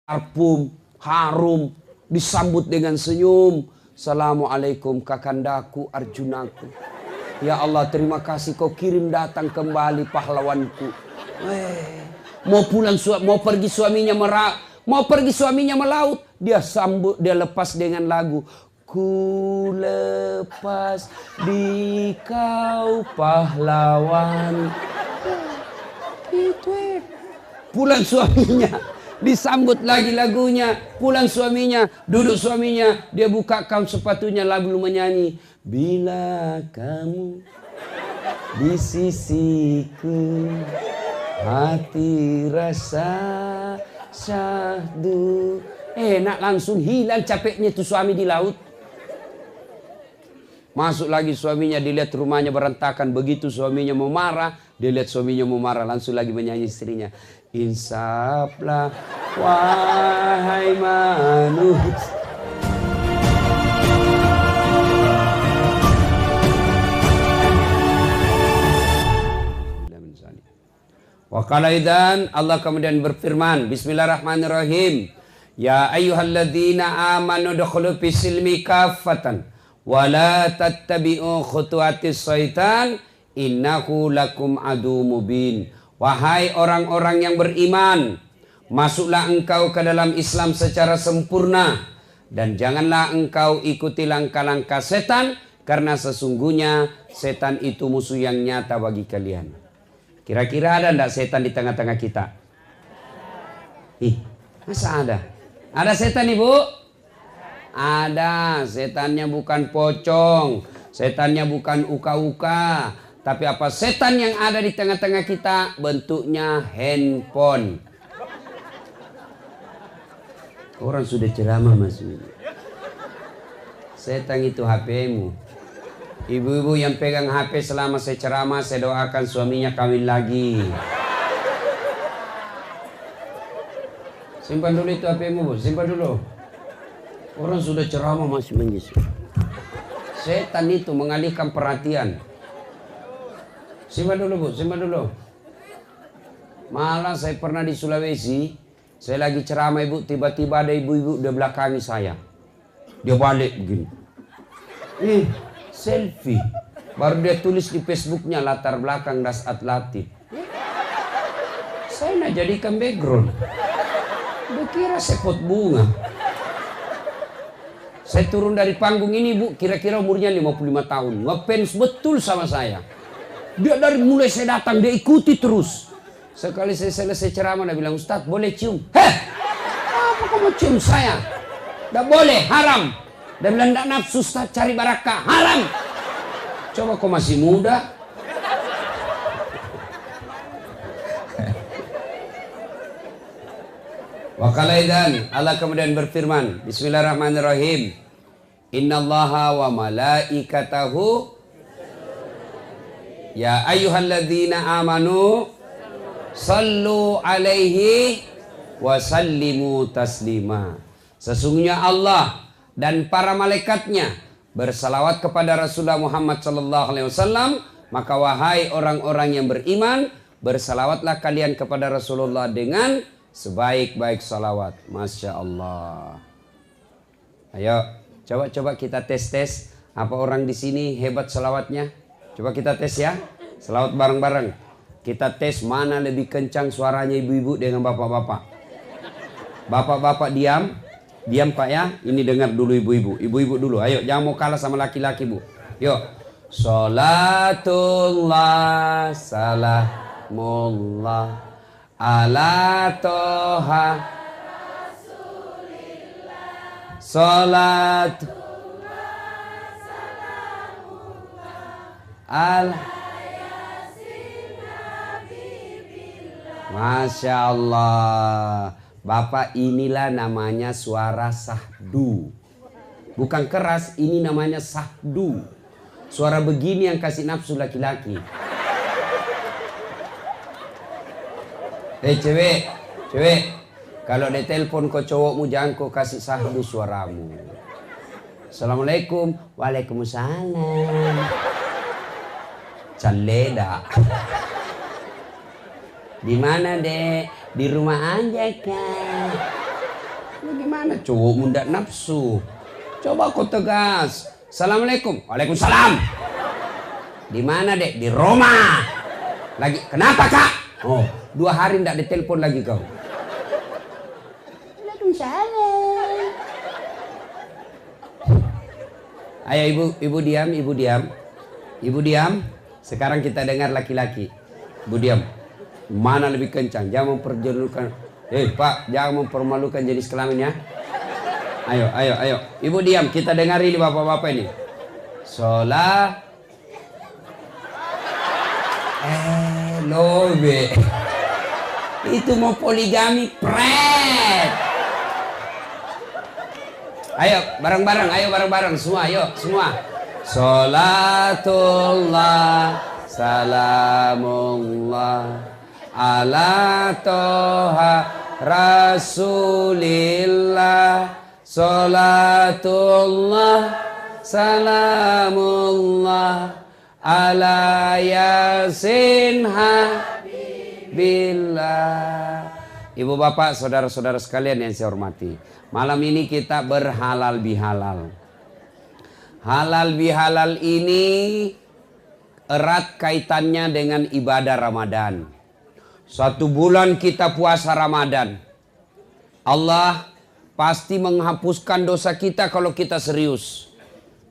parfum, harum, disambut dengan senyum. Assalamualaikum kakandaku, Arjunaku. Ya Allah, terima kasih kau kirim datang kembali pahlawanku. Mau pergi suaminya melaut, dia sambut, dia lepas dengan lagu. Ku lepas di kau pahlawan. Itu pulang suaminya, disambut lagi lagunya. Pulang suaminya, duduk suaminya, dia buka kaun sepatunya, lalu menyanyi. Bila kamu di sisiku, hati rasa syahdu. Enak, langsung hilang capeknya itu suami di laut. Masuk lagi suaminya, dilihat rumahnya berantakan. Begitu suaminya mau marah, dia lihat suaminya mau marah, langsung lagi menyanyi istrinya. Insaflah wahai manusia. Waqala idzan, Allah kemudian berfirman, bismillahirrahmanirrahim. Ya ayyuhalladzina amanu dukhulu fis-silmi kaffatan wala tattabi'u khutuwatis syaitan innahu lakum adu mubin. Wahai orang-orang yang beriman, masuklah engkau ke dalam Islam secara sempurna dan janganlah engkau ikuti langkah-langkah setan, karena sesungguhnya setan itu musuh yang nyata bagi kalian. Kira-kira ada enggak setan di tengah-tengah kita? Masa ada? Ada setan, Ibu? Ada. Setannya bukan pocong, setannya bukan uka-uka, tapi apa setan yang ada di tengah-tengah kita? Bentuknya handphone. Orang sudah ceramah masuk. Setan itu HP-mu. Ibu-ibu yang pegang HP selama saya ceramah, saya doakan suaminya kawin lagi. Simpan dulu itu HP-mu, Bu. Simpan dulu. Orang sudah ceramah masih menggis. Setan itu mengalihkan perhatian. Simpan dulu, Bu. Simpan dulu. Malah saya pernah di Sulawesi, saya lagi ceramah, Ibu, tiba-tiba ada ibu-ibu di belakangi saya. Dia balik begini. Selfie. Baru dia tulis di Facebooknya, latar belakang das atlatif. Saya nak jadikan background. Dia kira saya pot bunga. Saya turun dari panggung ini, Bu, kira-kira umurnya 55 tahun. Ngefans betul sama saya. Dia dari mulai saya datang, dia ikuti terus. Sekali saya selesai ceramah, dia bilang, Ustadz boleh cium? Heh, apa kamu cium saya? Tidak boleh, haram. Dia bilang, tidak nafsu Ustadz, cari barakah, haram. Coba kau masih muda. Waqala idzan, Allah kemudian berfirman, bismillahirrahmanirrahim. Innallaha wa malaikatahu ya ayyuhalladzina amanu sallu alaihi wa sallimu taslima. Sesungguhnya Allah dan para malaikatnya bersalawat kepada Rasulullah Muhammad sallallahu alaihi wasallam, maka wahai orang-orang yang beriman, bersalawatlah kalian kepada Rasulullah dengan sebaik-baik salawat. Masya Allah. Ayo, coba kita tes apa orang di sini hebat salawatnya. Coba kita tes ya, salawat bareng-bareng. Kita tes mana lebih kencang suaranya ibu-ibu dengan bapak-bapak. Bapak-bapak diam Pak ya. Ini dengar dulu ibu-ibu. Ibu-ibu dulu. Ayo, jangan mau kalah sama laki-laki, Bu. Yuk. Salatullah salamullah ala toha salatullah salamullah ala. Masya Allah. Bapak, inilah namanya suara sahdu. Bukan keras, ini namanya sahdu. Suara begini yang kasih nafsu laki-laki. Cewek, kalau di telepon kau cowokmu jangan kau kasih sahdu suaramu. Assalamualaikum. Waalaikumsalam. Caleda. Di mana, Dek? Di rumah aja kan. Bagaimana cowok muda nafsu? Coba kau tegas. Assalamualaikum. Waalaikumsalam. Di mana dek? Di Roma. Lagi. Kenapa kak? Oh, 2 hari ndak ditelepon lagi kau. Waalaikumsalam. Ayo ibu diam, ibu diam. Ibu diam. Sekarang kita dengar laki-laki. Ibu diam. Mana lebih kencang? Jangan mempermalukan. Pak, jangan mempermalukan jenis kelamin ya. Ayo. Ibu diam. Kita dengar ini bapak-bapak ini. Sholat. Lobe. Itu mau poligami pret. Ayo bareng-bareng semua, ayo semua. Salatullah salamullah ala toha rasulillah. Salatullah salamullah ala yasin habibillah. Ibu bapak saudara-saudara sekalian yang saya hormati, malam ini kita berhalal bihalal. Halal bihalal ini erat kaitannya dengan ibadah Ramadan. 1 bulan kita puasa Ramadan, Allah pasti menghapuskan dosa kita kalau kita serius.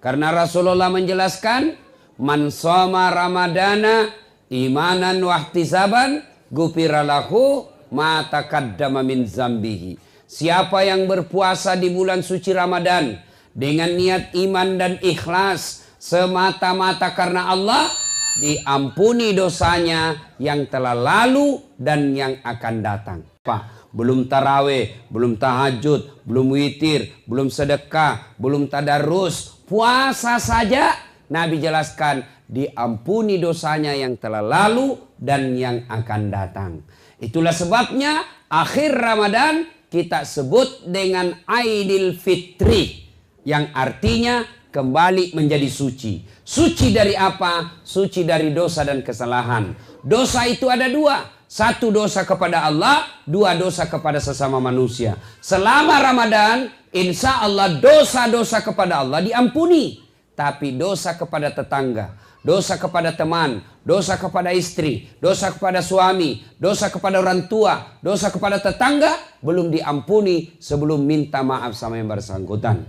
Karena Rasulullah menjelaskan, man shoma ramadana imanan wahtisaban ghufira lahu ma taqaddama min zambihi. Siapa yang berpuasa di bulan suci Ramadan dengan niat iman dan ikhlas semata-mata karena Allah, diampuni dosanya yang telah lalu dan yang akan datang. Pak, belum taraweh, belum tahajud, belum witir, belum sedekah, belum tadarus, puasa saja Nabi jelaskan diampuni dosanya yang telah lalu dan yang akan datang. Itulah sebabnya akhir Ramadan kita sebut dengan Aidil Fitri, yang artinya kembali menjadi suci. Suci dari apa? Suci dari dosa dan kesalahan. Dosa itu ada 2. 1 dosa kepada Allah, 2 dosa kepada sesama manusia. Selama Ramadan, insya Allah dosa-dosa kepada Allah diampuni. Tapi dosa kepada tetangga, dosa kepada teman, dosa kepada istri, dosa kepada suami, dosa kepada orang tua, dosa kepada tetangga belum diampuni sebelum minta maaf sama yang bersangkutan.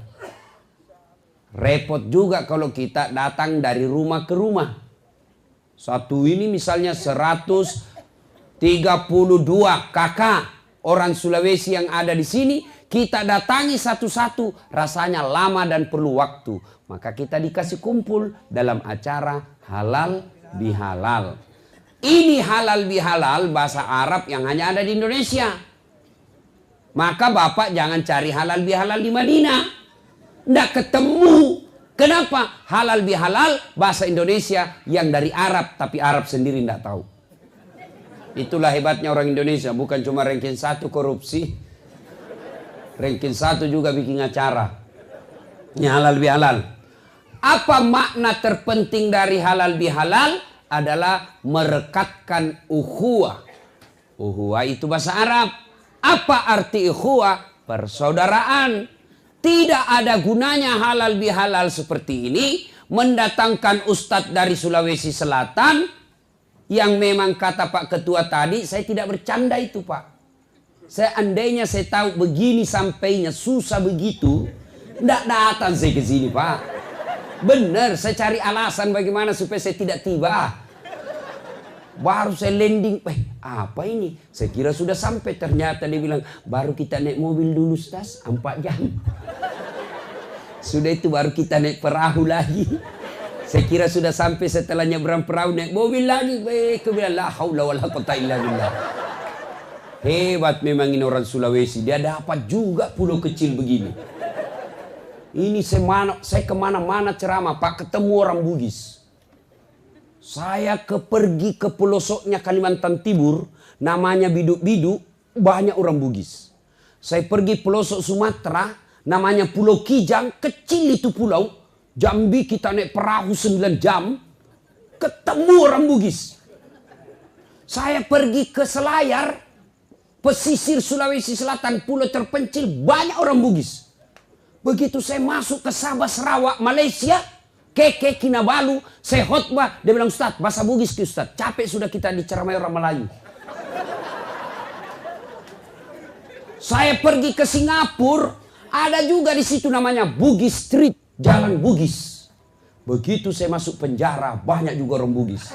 Repot juga kalau kita datang dari rumah ke rumah. Satu ini misalnya 132 kakak orang Sulawesi yang ada di sini, kita datangi satu-satu, rasanya lama dan perlu waktu. Maka kita dikasih kumpul dalam acara halal bihalal. Ini halal bihalal bahasa Arab yang hanya ada di Indonesia. Maka Bapak jangan cari halal bihalal di Madinah. Nggak ketemu. Kenapa? Halal bihalal bahasa Indonesia yang dari Arab, tapi Arab sendiri nggak tahu. Itulah hebatnya orang Indonesia, bukan cuma ranking 1 korupsi, ranking 1 juga bikin acara. Ini halal bihalal. Apa makna terpenting dari halal bihalal? Adalah merekatkan ukhuwah. Ukhuwah itu bahasa Arab. Apa arti ukhuwah? Persaudaraan. Tidak ada gunanya halal bihalal seperti ini mendatangkan ustadz dari Sulawesi Selatan yang memang kata Pak Ketua tadi, saya tidak bercanda itu Pak. Seandainya saya tahu begini sampainya susah begitu, tidak datang saya ke sini Pak. Benar, saya cari alasan bagaimana supaya saya tidak tiba. Baru saya landing, apa ini? Saya kira sudah sampai, ternyata dia bilang, baru kita naik mobil dulu Stas, 4 jam. Sudah itu baru kita naik perahu lagi. Saya kira sudah sampai, setelah nyebrang perahu naik mobil lagi. Aku bilang, la haula wala quwwata illa billah. Hebat memang ini orang Sulawesi, dia dapat juga pulau kecil begini. Ini saya kemana-mana ceramah, Pak, ketemu orang Bugis. Saya pergi ke pelosoknya Kalimantan Timur, namanya Biduk-Biduk, banyak orang Bugis. Saya pergi pelosok Sumatera, namanya Pulau Kijang, kecil itu pulau. Jambi kita naik perahu 9 jam, ketemu orang Bugis. Saya pergi ke Selayar, pesisir Sulawesi Selatan, pulau terpencil, banyak orang Bugis. Begitu saya masuk ke Sabah, Sarawak, Malaysia, Keke, Kinabalu, saya khotbah, dia bilang, Ustaz, bahasa Bugis ke Ustaz, capek sudah kita diceramai orang Melayu. Saya pergi ke Singapura, ada juga di situ namanya Bugis Street, Jalan Bugis. Begitu saya masuk penjara, banyak juga orang Bugis.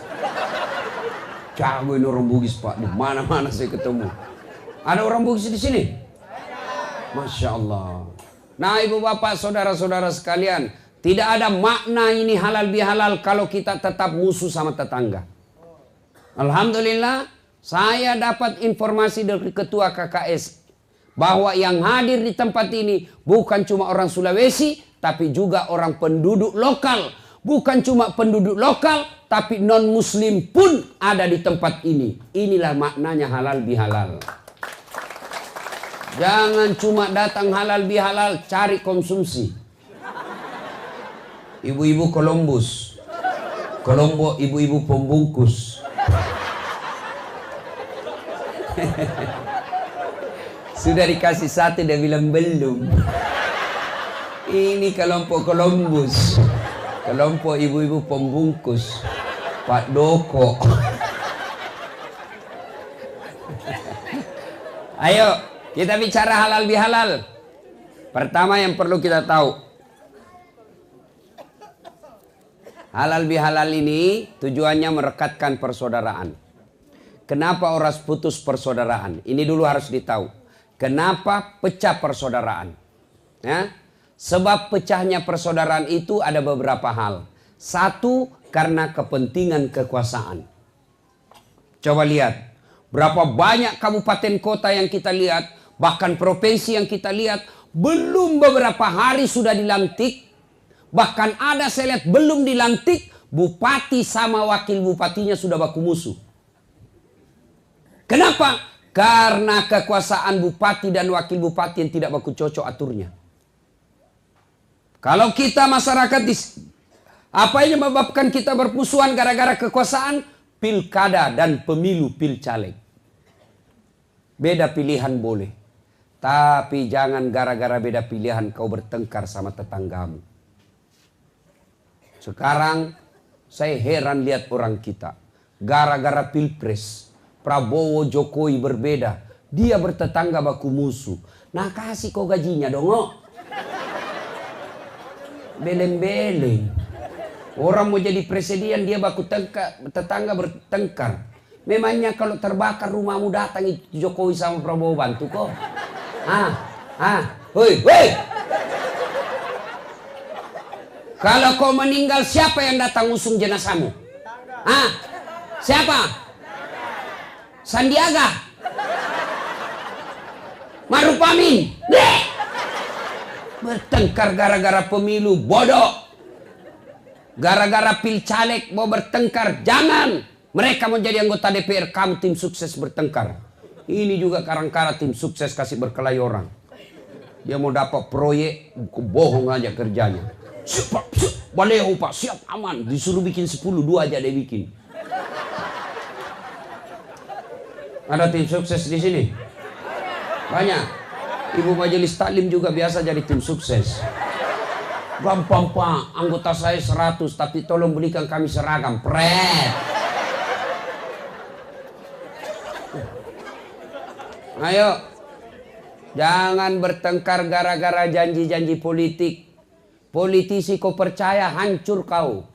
Jago ini orang Bugis, Pak. Di mana-mana saya ketemu. Ada orang Bugis di sini? Masya Allah. Nah, ibu bapak, saudara-saudara sekalian, tidak ada makna ini halal bihalal kalau kita tetap musuh sama tetangga. Alhamdulillah, saya dapat informasi dari ketua KKS bahwa yang hadir di tempat ini bukan cuma orang Sulawesi, tapi juga orang penduduk lokal. Bukan cuma penduduk lokal, tapi non-muslim pun ada di tempat ini. Inilah maknanya halal bihalal. Jangan cuma datang halal bihalal, cari konsumsi. Ibu-ibu Columbus, Kolombo ibu-ibu pembungkus. Sudah dikasih satu, dia bilang belum. Ini kelompok Columbus, kelompok ibu-ibu pembungkus, Pak Doko. Ayo kita bicara halal bihalal. Pertama yang perlu kita tahu, halal bihalal ini tujuannya merekatkan persaudaraan. Kenapa orang putus persaudaraan? Ini dulu harus ditahu. Kenapa pecah persaudaraan? Ya? Sebab pecahnya persaudaraan itu ada beberapa hal. Satu, karena kepentingan kekuasaan. Coba lihat, berapa banyak kabupaten kota yang kita lihat, bahkan provinsi yang kita lihat, belum beberapa hari sudah dilantik. Bahkan ada saya lihat belum dilantik, bupati sama wakil bupatinya sudah baku musuh. Kenapa? Karena kekuasaan bupati dan wakil bupati yang tidak baku cocok aturnya. Kalau kita masyarakat, apa yang menyebabkan kita bermusuhan gara-gara kekuasaan? Pilkada dan pemilu pilcaleg. Beda pilihan boleh. Tapi jangan gara-gara beda pilihan kau bertengkar sama tetanggamu. Sekarang saya heran lihat orang kita. Gara-gara pilpres, Prabowo Jokowi berbeda. Dia bertetangga baku musuh. Nah kasih kau gajinya dong. Oh. Beleng-beleng. Orang mau jadi presiden dia baku tetangga bertengkar. Memangnya kalau terbakar rumahmu datang Jokowi sama Prabowo bantu kok. Hoi. Kalau kau meninggal siapa yang datang usung jenazahmu? Siapa? Sandiaga? Maruf Amin? Bertengkar gara-gara pemilu, bodoh. Gara-gara pilcaleg mau bertengkar, jangan. Mereka mau jadi anggota DPR, kamu tim sukses bertengkar. Ini juga karang-kara tim sukses kasih berkelahi orang. Dia mau dapat proyek, bohong aja kerjanya. Siap, baleho pak, siap aman. Disuruh bikin 10, 2 aja dia bikin. Ada tim sukses di sini? Banyak. Ibu majelis taklim juga biasa jadi tim sukses. Gampang pak, anggota saya 100, tapi tolong belikan kami seragam. Pret. Ayo, jangan bertengkar gara-gara janji-janji politik. Politisi kau percaya, hancur kau.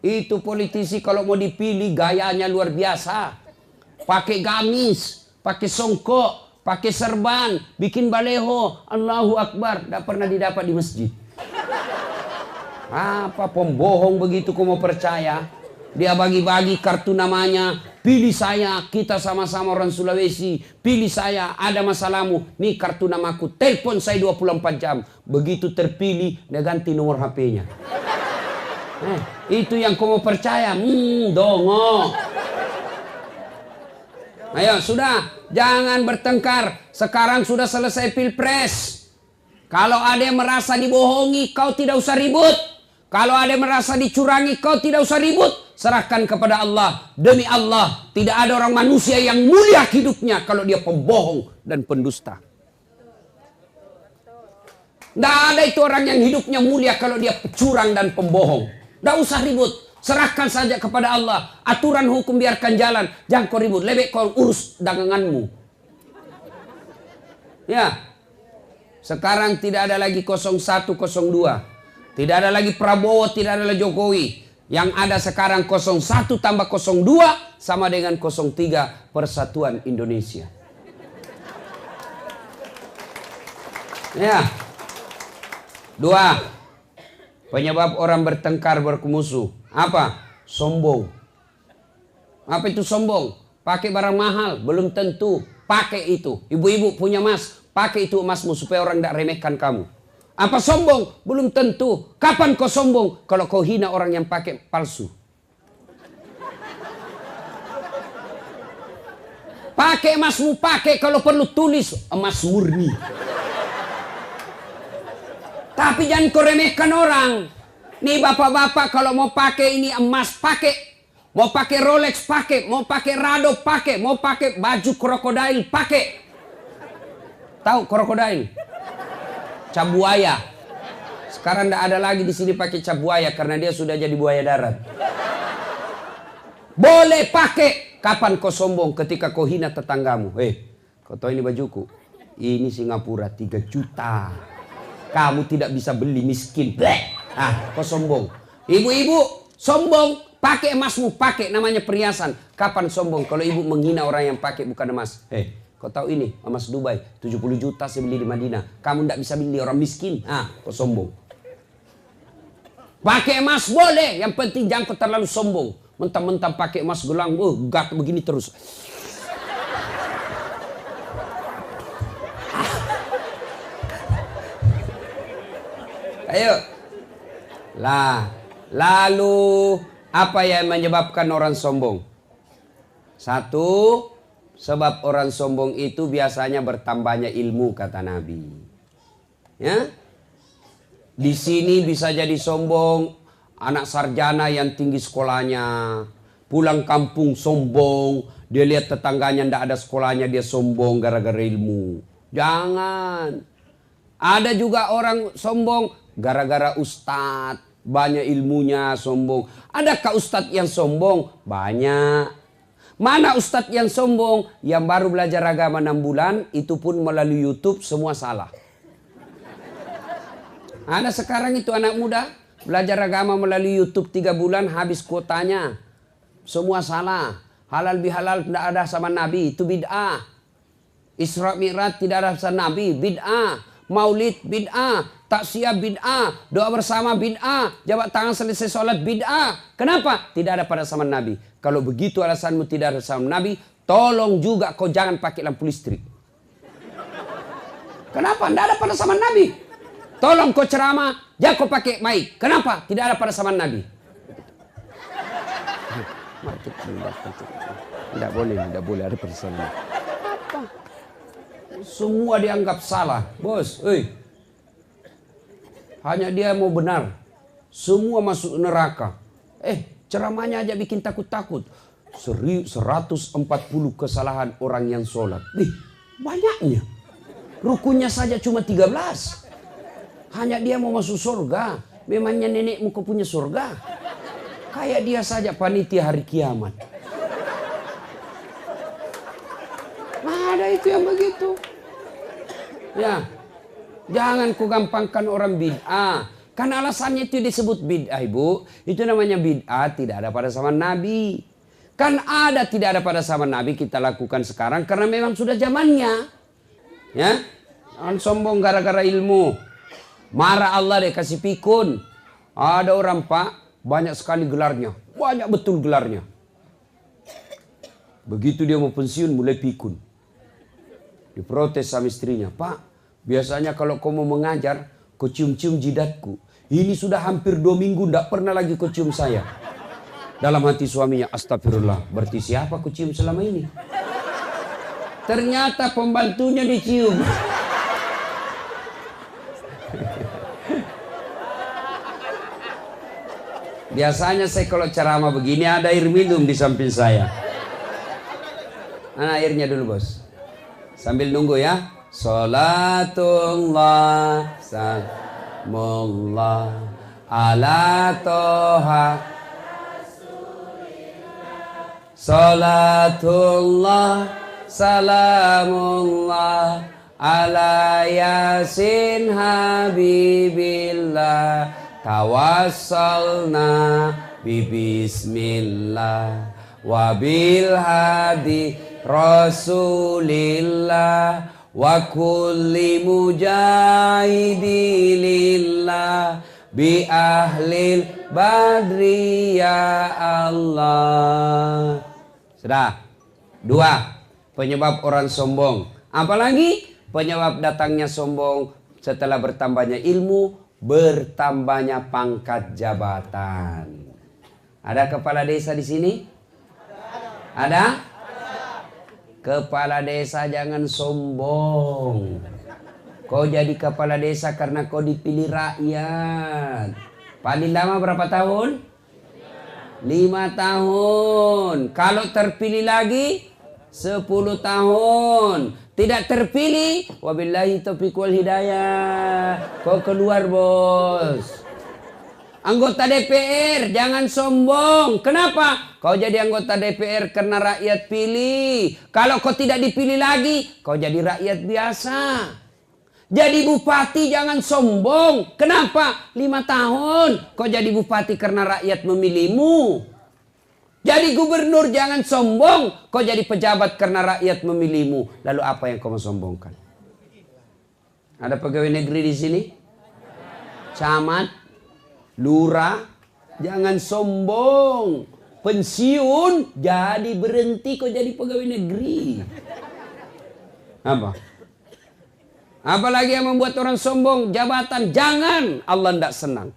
Itu politisi kalau mau dipilih gayanya luar biasa. Pakai gamis, pakai songkok, pakai serban, bikin baleho, Allahu Akbar, tidak pernah didapat di masjid. Apa pembohong begitu kau mau percaya? Dia bagi-bagi kartu namanya, pilih saya, kita sama-sama orang Sulawesi, pilih saya, ada masalahmu, nih kartu namaku, telepon saya 24 jam. Begitu terpilih, dia ganti nomor HP-nya. Itu yang kau mau percaya? Dongo. Ayo sudah, jangan bertengkar. Sekarang sudah selesai pilpres. Kalau ada yang merasa dibohongi, kau tidak usah ribut. Kalau ada merasa dicurangi, kau tidak usah ribut. Serahkan kepada Allah. Demi Allah, tidak ada orang manusia yang mulia hidupnya kalau dia pembohong dan pendusta. Tidak ada itu orang yang hidupnya mulia kalau dia curang dan pembohong. Tidak usah ribut. Serahkan saja kepada Allah. Aturan hukum biarkan jalan. Jangan kau ribut. Lebih kau urus daganganmu. Ya. Sekarang tidak ada lagi 01, 02. Tidak ada lagi Prabowo, tidak ada lagi Jokowi. Yang ada sekarang 01 tambah 02 sama dengan 03 Persatuan Indonesia. Ya. 2. Penyebab orang bertengkar bermusuh. Apa? Sombong. Apa itu sombong? Pakai barang mahal, belum tentu. Pakai itu. Ibu-ibu punya emas, pakai itu emasmu supaya orang tidak remehkan kamu. Apa sombong? Belum tentu. Kapan kau sombong? Kalau kau hina orang yang pakai palsu. Pakai emasmu, pakai kalau perlu tulis emas murni. Tapi jangan kau remehkan orang. Nih bapak-bapak kalau mau pakai ini emas pakai. Mau pakai Rolex pakai. Mau pakai Rado pakai. Mau pakai baju krokodil pakai. Tahu krokodil? Cap buaya. Sekarang tidak ada lagi di sini pakai cap buaya karena dia sudah jadi buaya darat. Boleh pakai. Kapan kau sombong ketika kau hina tetanggamu? Kau tahu ini bajuku? Ini Singapura 3 juta. Kamu tidak bisa beli, miskin. Kau sombong. Ibu-ibu sombong. Pakai emasmu, pakai namanya perhiasan. Kapan sombong kalau ibu menghina orang yang pakai bukan emas? Kau tahu ini emas Dubai 70 juta saya beli di Madinah. Kamu tidak bisa beli, orang miskin. Kau sombong. Pakai emas boleh, yang penting jangan kau terlalu sombong. Mentang-mentang pakai emas gelang, gak begini terus. Ayo. Lalu apa yang menyebabkan orang sombong? 1. Sebab orang sombong itu biasanya bertambahnya ilmu, kata Nabi. Ya? Di sini bisa jadi sombong anak sarjana yang tinggi sekolahnya, pulang kampung sombong, dia lihat tetangganya ndak ada sekolahnya, dia sombong gara-gara ilmu. Jangan. Ada juga orang sombong gara-gara ustadz, banyak ilmunya sombong. Adakah ustadz yang sombong? Banyak. Mana ustadz yang sombong? Yang baru belajar agama 6 bulan, itu pun melalui YouTube semua salah. Ada sekarang itu anak muda, belajar agama melalui YouTube 3 bulan, habis kuotanya. Semua salah. Halal bihalal tidak ada sama Nabi, itu bid'ah. Isra Mi'raj tidak ada sama Nabi, bid'ah. Maulid bid'ah. Taksiyah bid'ah. Doa bersama bid'ah. Jabat tangan selesai sholat bid'ah. Kenapa? Tidak ada pada zaman Nabi. Kalau begitu alasanmu tidak ada sama Nabi, tolong juga kau jangan pakai lampu listrik. Kenapa? Tidak ada pada zaman Nabi. Tolong kau ceramah, jangan kau pakai mic. Kenapa? Tidak ada pada zaman Nabi. Tidak boleh ada pada zaman Nabi. Semua dianggap salah, bos. Hanya dia mau benar. Semua masuk neraka. Ceramahnya aja bikin takut-takut. 140 kesalahan orang yang sholat. Banyaknya. Rukunnya saja cuma 13. Hanya dia mau masuk surga. Memangnya nenekmu kau punya surga? Kayak dia saja panitia hari kiamat. Ada itu yang begitu. Ya. Jangan ku gampangkan orang bid'ah. Karena alasannya itu disebut bid'ah, Ibu. Itu namanya bid'ah tidak ada pada zaman Nabi. Kan ada tidak ada pada zaman Nabi, kita lakukan sekarang karena memang sudah zamannya. Ya. Jangan sombong gara-gara ilmu. Marah Allah deh, kasih pikun. Ada orang, Pak, banyak sekali gelarnya. Banyak betul gelarnya. Begitu dia mau pensiun mulai pikun. Diprotes sama istrinya, Pak, biasanya kalau kau mau mengajar, kau cium-cium jidatku. Ini sudah hampir 2 minggu, tidak pernah lagi kau cium saya. Dalam hati suaminya, astagfirullah, berarti siapa kau cium selama ini? Ternyata pembantunya dicium. Biasanya saya kalau ceramah begini ada air minum di samping saya. Mana airnya dulu bos? Sambil nunggu ya. Salatullah salamullah ala toha. Salatullah salamullah ala yasin habibillah. Tawassalna bismillah wabil hadi rasulillah wa kulli mujahidilillah bi ahlil badri ya Allah. Sudah. 2. Penyebab orang sombong. Apalagi penyebab datangnya sombong setelah bertambahnya ilmu, bertambahnya pangkat jabatan. Ada kepala desa di sini? Ada? Kepala desa jangan sombong. Kau jadi kepala desa karena kau dipilih rakyat. Paling lama berapa tahun? 5 tahun. Kalau terpilih lagi 10 tahun. Tidak terpilih, wabillahi taufiq wal hidayah. Kau keluar bos. Anggota DPR jangan sombong. Kenapa? Kau jadi anggota DPR karena rakyat pilih. Kalau kau tidak dipilih lagi, kau jadi rakyat biasa. Jadi bupati jangan sombong. Kenapa? 5 tahun kau jadi bupati karena rakyat memilihmu. Jadi gubernur jangan sombong. Kau jadi pejabat karena rakyat memilihmu. Lalu apa yang kau mau sombongkan? Ada pegawai negeri di sini? Camat, lurah, jangan sombong. Pensiun jadi berhenti kau jadi pegawai negeri. Apa? Apalagi yang membuat orang sombong? Jabatan. Jangan. Allah tidak senang.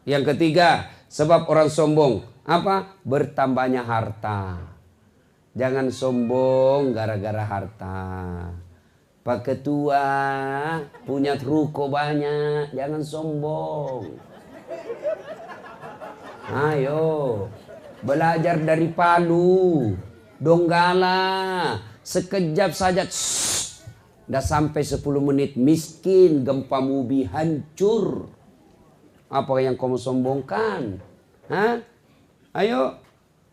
Yang ketiga, sebab orang sombong. Apa? Bertambahnya harta. Jangan sombong gara-gara harta. Pak Ketua punya ruko banyak. Jangan sombong. Ayo. Belajar dari Palu. Donggala. Sekejap saja. Udah sampai 10 menit miskin. Gempa bumi hancur. Apa yang kamu sombongkan? Hah? Ayo,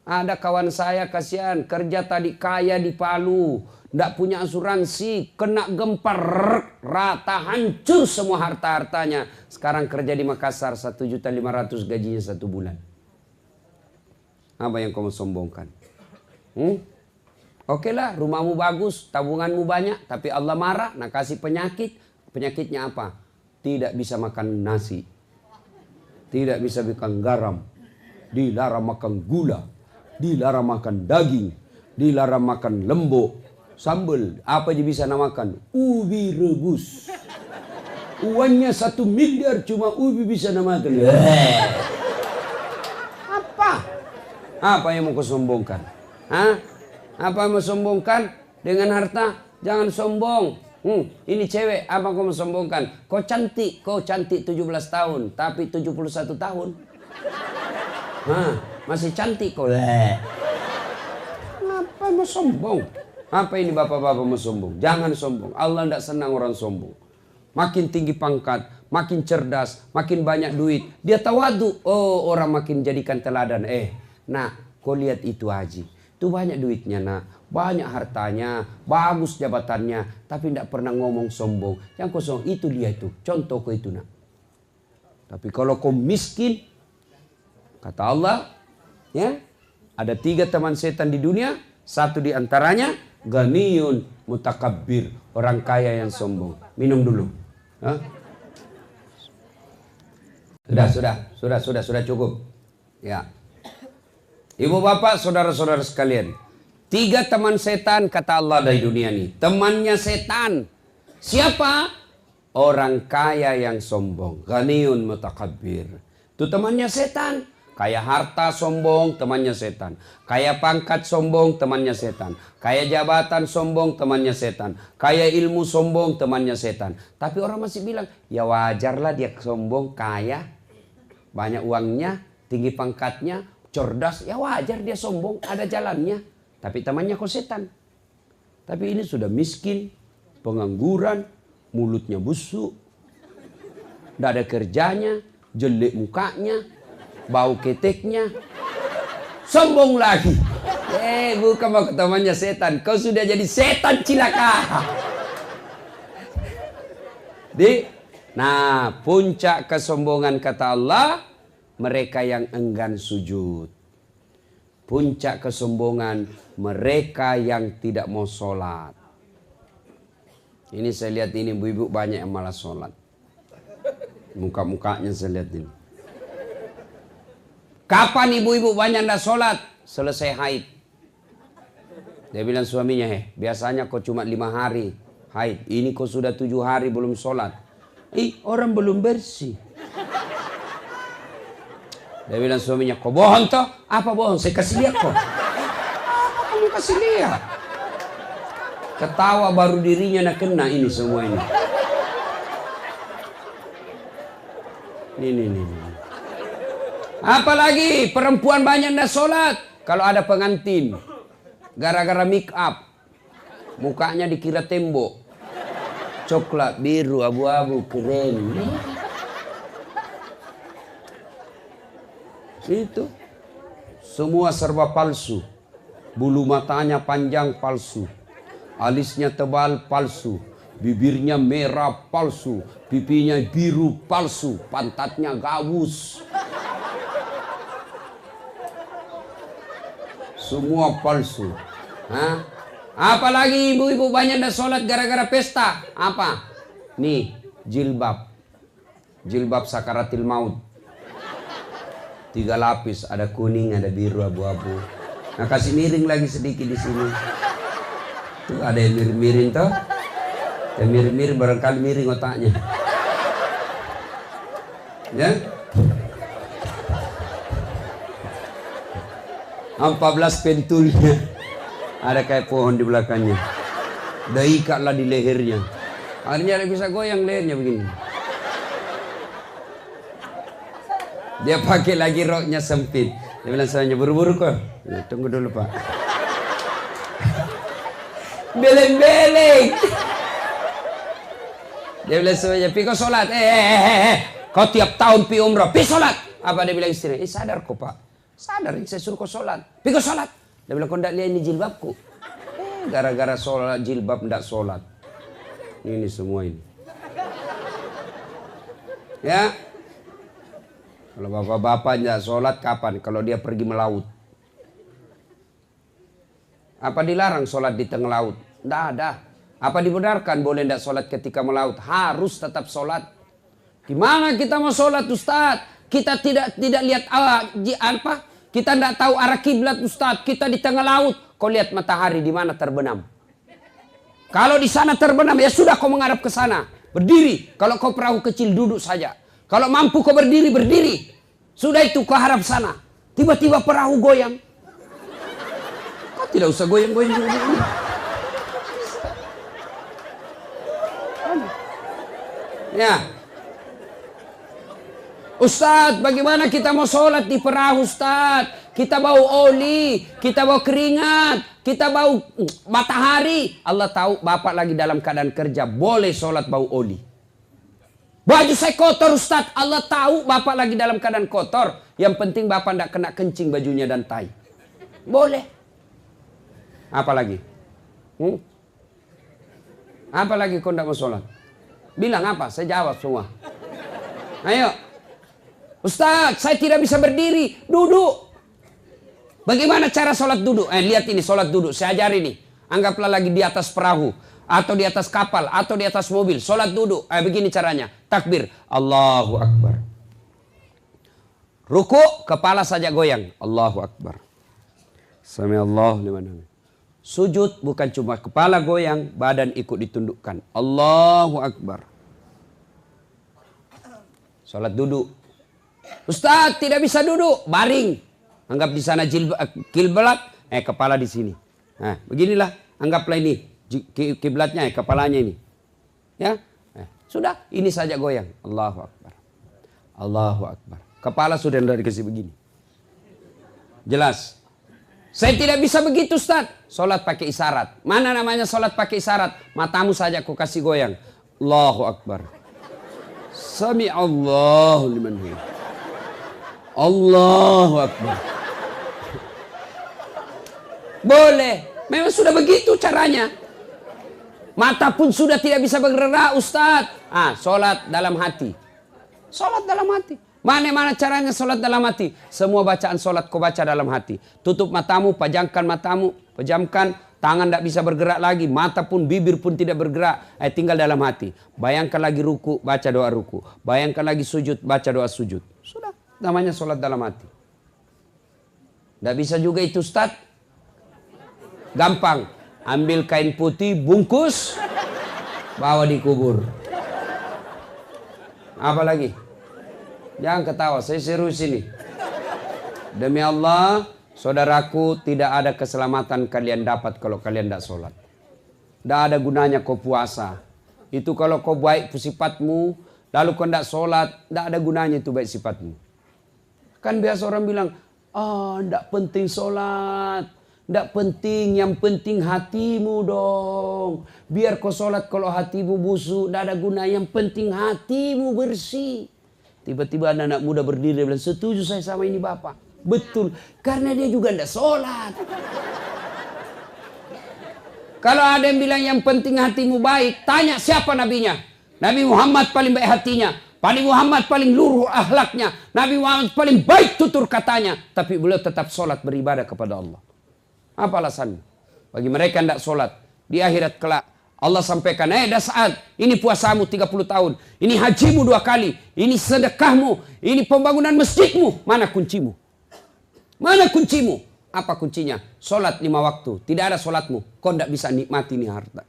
ada kawan saya kasihan kerja tadi kaya di Palu, ndak punya asuransi, kena gempa rata hancur semua harta-hartanya. Sekarang kerja di Makassar 1.500.000 gajinya 1 bulan. Apa yang kamu sombongkan? Oke lah, rumahmu bagus, tabunganmu banyak, tapi Allah marah, nak kasih penyakit. Penyakitnya apa? Tidak bisa makan nasi, tidak bisa makan garam. Dilarang makan gula, dilarang makan daging, dilarang makan lembok, sambal, apa aja bisa namakan. Ubi rebus. Uangnya 1 miliar cuma ubi bisa namakan. Apa? Apa yang mau kau sombongkan? Hah? Apa yang mau sombongkan dengan harta? Jangan sombong. Ini cewek, apa kau mau sombongkan? Kau cantik 17 tahun, tapi 71 tahun. Masih cantik kok. Kenapa mau sombong? Apa ini bapak-bapak mau sombong? Jangan sombong. Allah tidak senang orang sombong. Makin tinggi pangkat, makin cerdas, makin banyak duit, dia tawadu. Oh, orang makin jadikan teladan. Nah, kau lihat itu haji. Itu banyak duitnya nak, banyak hartanya, bagus jabatannya, tapi tidak pernah ngomong sombong. Yang kau sombong itu dia itu. Contoh kau itu nak. Tapi kalau kau miskin, kata Allah, ya, ada 3 teman setan di dunia. 1 di antaranya ganiyun mutakabbir, orang kaya yang sombong. Minum dulu. Hah? Sudah cukup. Ya. Ibu bapak, saudara-saudara sekalian, 3 teman setan kata Allah dari dunia ini. Temannya setan. Siapa? Orang kaya yang sombong. Ganiyun mutakabbir. Itu temannya setan. Kaya harta sombong, temannya setan. Kaya pangkat sombong, temannya setan. Kaya jabatan sombong, temannya setan. Kaya ilmu sombong, temannya setan. Tapi orang masih bilang, ya wajarlah dia sombong, kaya, banyak uangnya. tinggi pangkatnya, cerdas, ya wajar dia sombong, ada jalannya. Tapi temannya kok setan. Tapi ini sudah miskin, pengangguran, mulutnya busuk, tidak ada kerjanya, jelek mukanya, bau keteknya, sombong lagi. Bukan mau temannya setan, kau sudah jadi setan cilaka. Nah, puncak kesombongan kata Allah, mereka yang enggan sujud. Puncak kesombongan mereka yang tidak mau sholat. Ini saya lihat ini ibu-ibu banyak yang malas sholat. Muka-mukanya saya lihat ini. Kapan ibu-ibu banyak tidak sholat? Selesai haid. Dia bilang suaminya, biasanya kau cuma 5 hari haid. Ini kau sudah 7 hari belum sholat. Orang belum bersih. Dia bilang suaminya, kau bohong toh? Apa bohong? Saya kasih lihat kok. Apa kamu kasih lihat? Ketawa baru dirinya nak kena ini semua ini. Ini. Apalagi perempuan banyak ndak sholat. Kalau ada pengantin, gara-gara make up, mukanya dikira tembok, coklat, biru, abu-abu, keren. Itu semua serba palsu. Bulu matanya panjang palsu, alisnya tebal palsu, bibirnya merah palsu, pipinya biru palsu, pantatnya gabus. Semua palsu. Apalagi ibu-ibu banyak dah sholat gara-gara pesta. Apa? Nih, jilbab. Jilbab sakaratil maut. 3 lapis, ada kuning, ada biru, abu-abu. Nah, kasih miring lagi sedikit di sini. Tuh ada yang miring-miring tuh. Yang miring-miring barangkali miring otaknya. Ya? 14 pentulnya. Ada kayak pohon di belakangnya. Dah ikatlah di lehernya. Akhirnya dia bisa goyang lehernya begini. Dia pakai lagi roknya sempit. Dia bilang saya buru-buru kok. Ya, tunggu dulu pak. Beleng-beleng. Dia bilang saya pi kau sholat. Kau tiap tahun pi umrah. Pi sholat. Apa dia bilang istri? Sadar kok pak. Sadar saya suruh kau sholat. Pi kau sholat. Dia bilang kau tidak lihat ini jilbabku. Gara-gara sholat jilbab tidak sholat. Ini semua ini. Ya. Kalau bapak-bapak tidak sholat kapan? Kalau dia pergi melaut. Apa dilarang sholat di tengah laut? Tidak ada. Apa dibenarkan boleh tidak sholat ketika melaut? Harus tetap sholat. Gimana kita mau sholat Ustaz? Kita tidak lihat apa? Kita tidak tahu arah kiblat Ustaz. Kita di tengah laut. Kau lihat matahari di mana terbenam. Kalau di sana terbenam ya sudah kau menghadap ke sana. Berdiri. Kalau kau perahu kecil duduk saja. Kalau mampu kau berdiri, berdiri. Sudah itu kau harap sana. Tiba-tiba perahu goyang. Kau tidak usah goyang-goyang. Ya. Ustaz, bagaimana kita mau sholat di perahu Ustaz? Kita bau oli, kita bau keringat, kita bau matahari. Allah tahu bapak lagi dalam keadaan kerja. Boleh sholat bau oli. Baju saya kotor Ustaz. Allah tahu bapak lagi dalam keadaan kotor. Yang penting bapak tidak kena kencing bajunya dan tai. Boleh. Apa lagi? Apa lagi kau tidak mau sholat? Bilang apa? Saya jawab semua. Ayo. Ustaz, saya tidak bisa berdiri. Duduk. Bagaimana cara sholat duduk? Lihat ini sholat duduk. Saya ajari nih. Anggaplah lagi di atas perahu. Atau di atas kapal. Atau di atas mobil. Sholat duduk. Begini caranya. Takbir. Allahu Akbar. Ruku. Kepala saja goyang. Allahu Akbar. Sami'allahu liman hamid. Sujud bukan cuma kepala goyang. Badan ikut ditundukkan. Allahu Akbar. Sholat duduk. Ustaz tidak bisa duduk. Baring. Anggap di sana kiblat. Kepala di sini. Nah beginilah. Anggaplah ini. Kiblatnya kepalanya ini. Ya. Sudah, ini saja goyang. Allahu Akbar. Allahu Akbar. Kepala sudah dikasih begini. Jelas. Saya tidak bisa begitu Ustaz. Sholat pakai isyarat. Mana namanya sholat pakai isyarat? Matamu saja aku kasih goyang. Allahu Akbar. Sami Allahu liman hamid. Allahu Akbar. Boleh. Memang sudah begitu caranya. Mata pun sudah tidak bisa bergerak Ustaz. Sholat dalam hati. Sholat dalam hati. Mana caranya sholat dalam hati? Semua bacaan sholat kau baca dalam hati. Tutup matamu, pejamkan. Tangan tidak bisa bergerak lagi. Mata pun, bibir pun tidak bergerak. Tinggal dalam hati. Bayangkan lagi ruku, baca doa ruku. Bayangkan lagi sujud, baca doa sujud. Sudah. Namanya sholat dalam hati. Tidak bisa juga itu Ustaz. Gampang. Ambil kain putih, bungkus. Bawa dikubur. Apa lagi? Jangan ketawa, saya serius ini. Demi Allah, saudaraku, tidak ada keselamatan kalian dapat kalau kalian tidak sholat. Tidak ada gunanya kau puasa. Itu kalau kau baik sifatmu, lalu kau tidak sholat, tidak ada gunanya itu baik sifatmu. Kan biasa orang bilang, tidak penting sholat. Tidak penting, yang penting hatimu dong. Biar kau sholat kalau hatimu busuk, tidak ada guna. Yang penting hatimu bersih. Tiba-tiba anak-anak muda berdiri dan bilang, setuju saya sama ini Bapak. Betul, karena dia juga tidak sholat. Kalau ada yang bilang yang penting hatimu baik, tanya siapa nabinya. Nabi Muhammad paling baik hatinya. Nabi Muhammad paling luruh akhlaknya. Nabi Muhammad paling baik tutur katanya. Tapi beliau tetap sholat beribadah kepada Allah. Apa alasannya? Bagi mereka yang tidak sholat, di akhirat kelak, Allah sampaikan, dah saat ini puasamu 30 tahun. Ini hajimu 2 kali. Ini sedekahmu. Ini pembangunan masjidmu. Mana kuncimu? Mana kuncimu? Apa kuncinya? Sholat 5 waktu. Tidak ada sholatmu. Kau tidak bisa nikmati ini harta.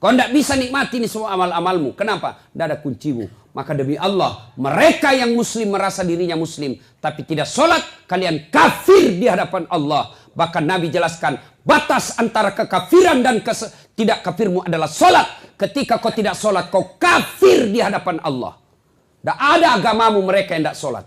Kau tidak bisa nikmati ini semua amal-amalmu. Kenapa? Tidak ada kuncimu. Maka demi Allah, mereka yang muslim merasa dirinya muslim. Tapi tidak sholat, kalian kafir di hadapan Allah. Bahkan Nabi jelaskan, batas antara kekafiran dan tidak kafirmu adalah sholat. Ketika kau tidak sholat, kau kafir di hadapan Allah. Tidak ada agamamu mereka yang tidak sholat.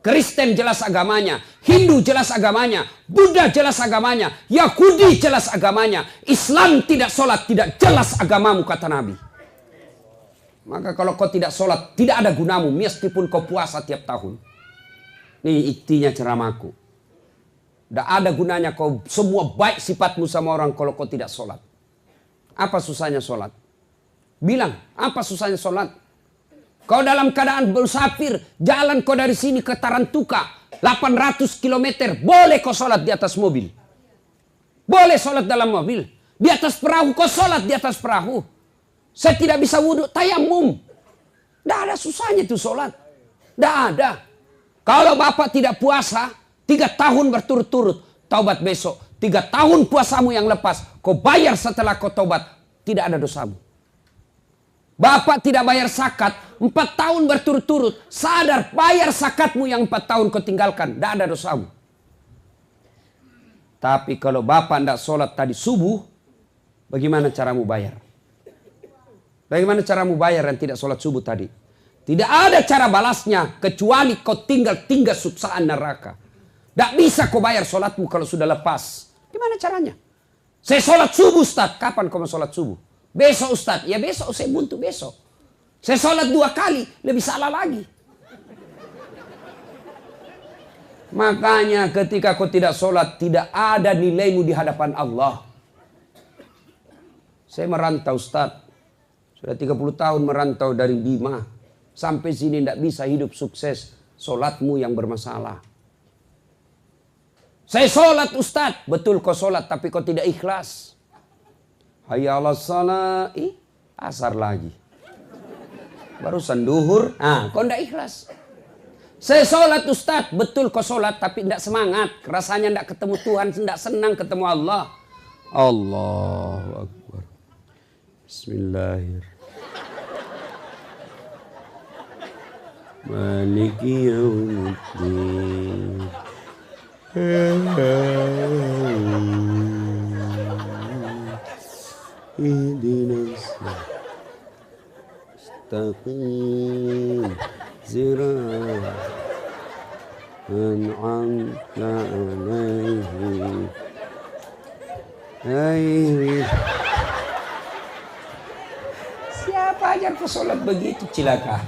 Kristen jelas agamanya, Hindu jelas agamanya, Buddha jelas agamanya, Yahudi jelas agamanya. Islam tidak sholat, tidak jelas agamamu, kata Nabi. Maka kalau kau tidak sholat, tidak ada gunamu, meskipun kau puasa tiap tahun. Ini intinya ceramahku. Tidak ada gunanya kau semua baik sifatmu sama orang kalau kau tidak sholat. Apa susahnya sholat? Bilang, apa susahnya sholat? Kau dalam keadaan bersafir, jalan kau dari sini ke Tarantuka, 800 km, boleh kau sholat di atas mobil. Boleh sholat dalam mobil. Di atas perahu, kau sholat di atas perahu. Saya tidak bisa wudhu, tayamum. Tidak ada susahnya itu sholat. Tidak ada. Kalau Bapak tidak puasa, 3 tahun berturut-turut, taubat besok. 3 tahun puasamu yang lepas, kau bayar setelah kau taubat, tidak ada dosamu. Bapak tidak bayar zakat, 4 tahun berturut-turut, sadar bayar zakatmu yang 4 tahun kau tinggalkan, tidak ada dosamu. Tapi kalau Bapak tidak sholat tadi subuh, bagaimana caramu bayar? Bagaimana caramu bayar yang tidak sholat subuh tadi? Tidak ada cara balasnya, kecuali kau tinggal suksaan neraka. Tidak bisa kau bayar sholatmu kalau sudah lepas. Gimana caranya? Saya sholat subuh Ustaz. Kapan kau mau sholat subuh? Besok Ustaz. Ya besok saya buntu besok. Saya sholat 2 kali. Lebih salah lagi. Makanya ketika kau tidak sholat, tidak ada nilaimu di hadapan Allah. Saya merantau Ustaz. Sudah 30 tahun merantau dari Bima. Sampai sini tidak bisa hidup sukses. Sholatmu yang bermasalah. Saya sholat Ustaz. Betul kau sholat tapi kau tidak ikhlas. Hayya 'alas shalah. Asar lagi. Barusan duhur. Kau tidak ikhlas. Saya sholat Ustaz. Betul kau sholat tapi tidak semangat. Rasanya tidak ketemu Tuhan. Tidak senang ketemu Allah. Allahu Akbar. Bismillahirrahmanirrahim. Maliki yaumiddin. Ihdinas mustaqim. an'amta 'alaihim ghairil. Siapa ajar kau sholat begitu cilaka?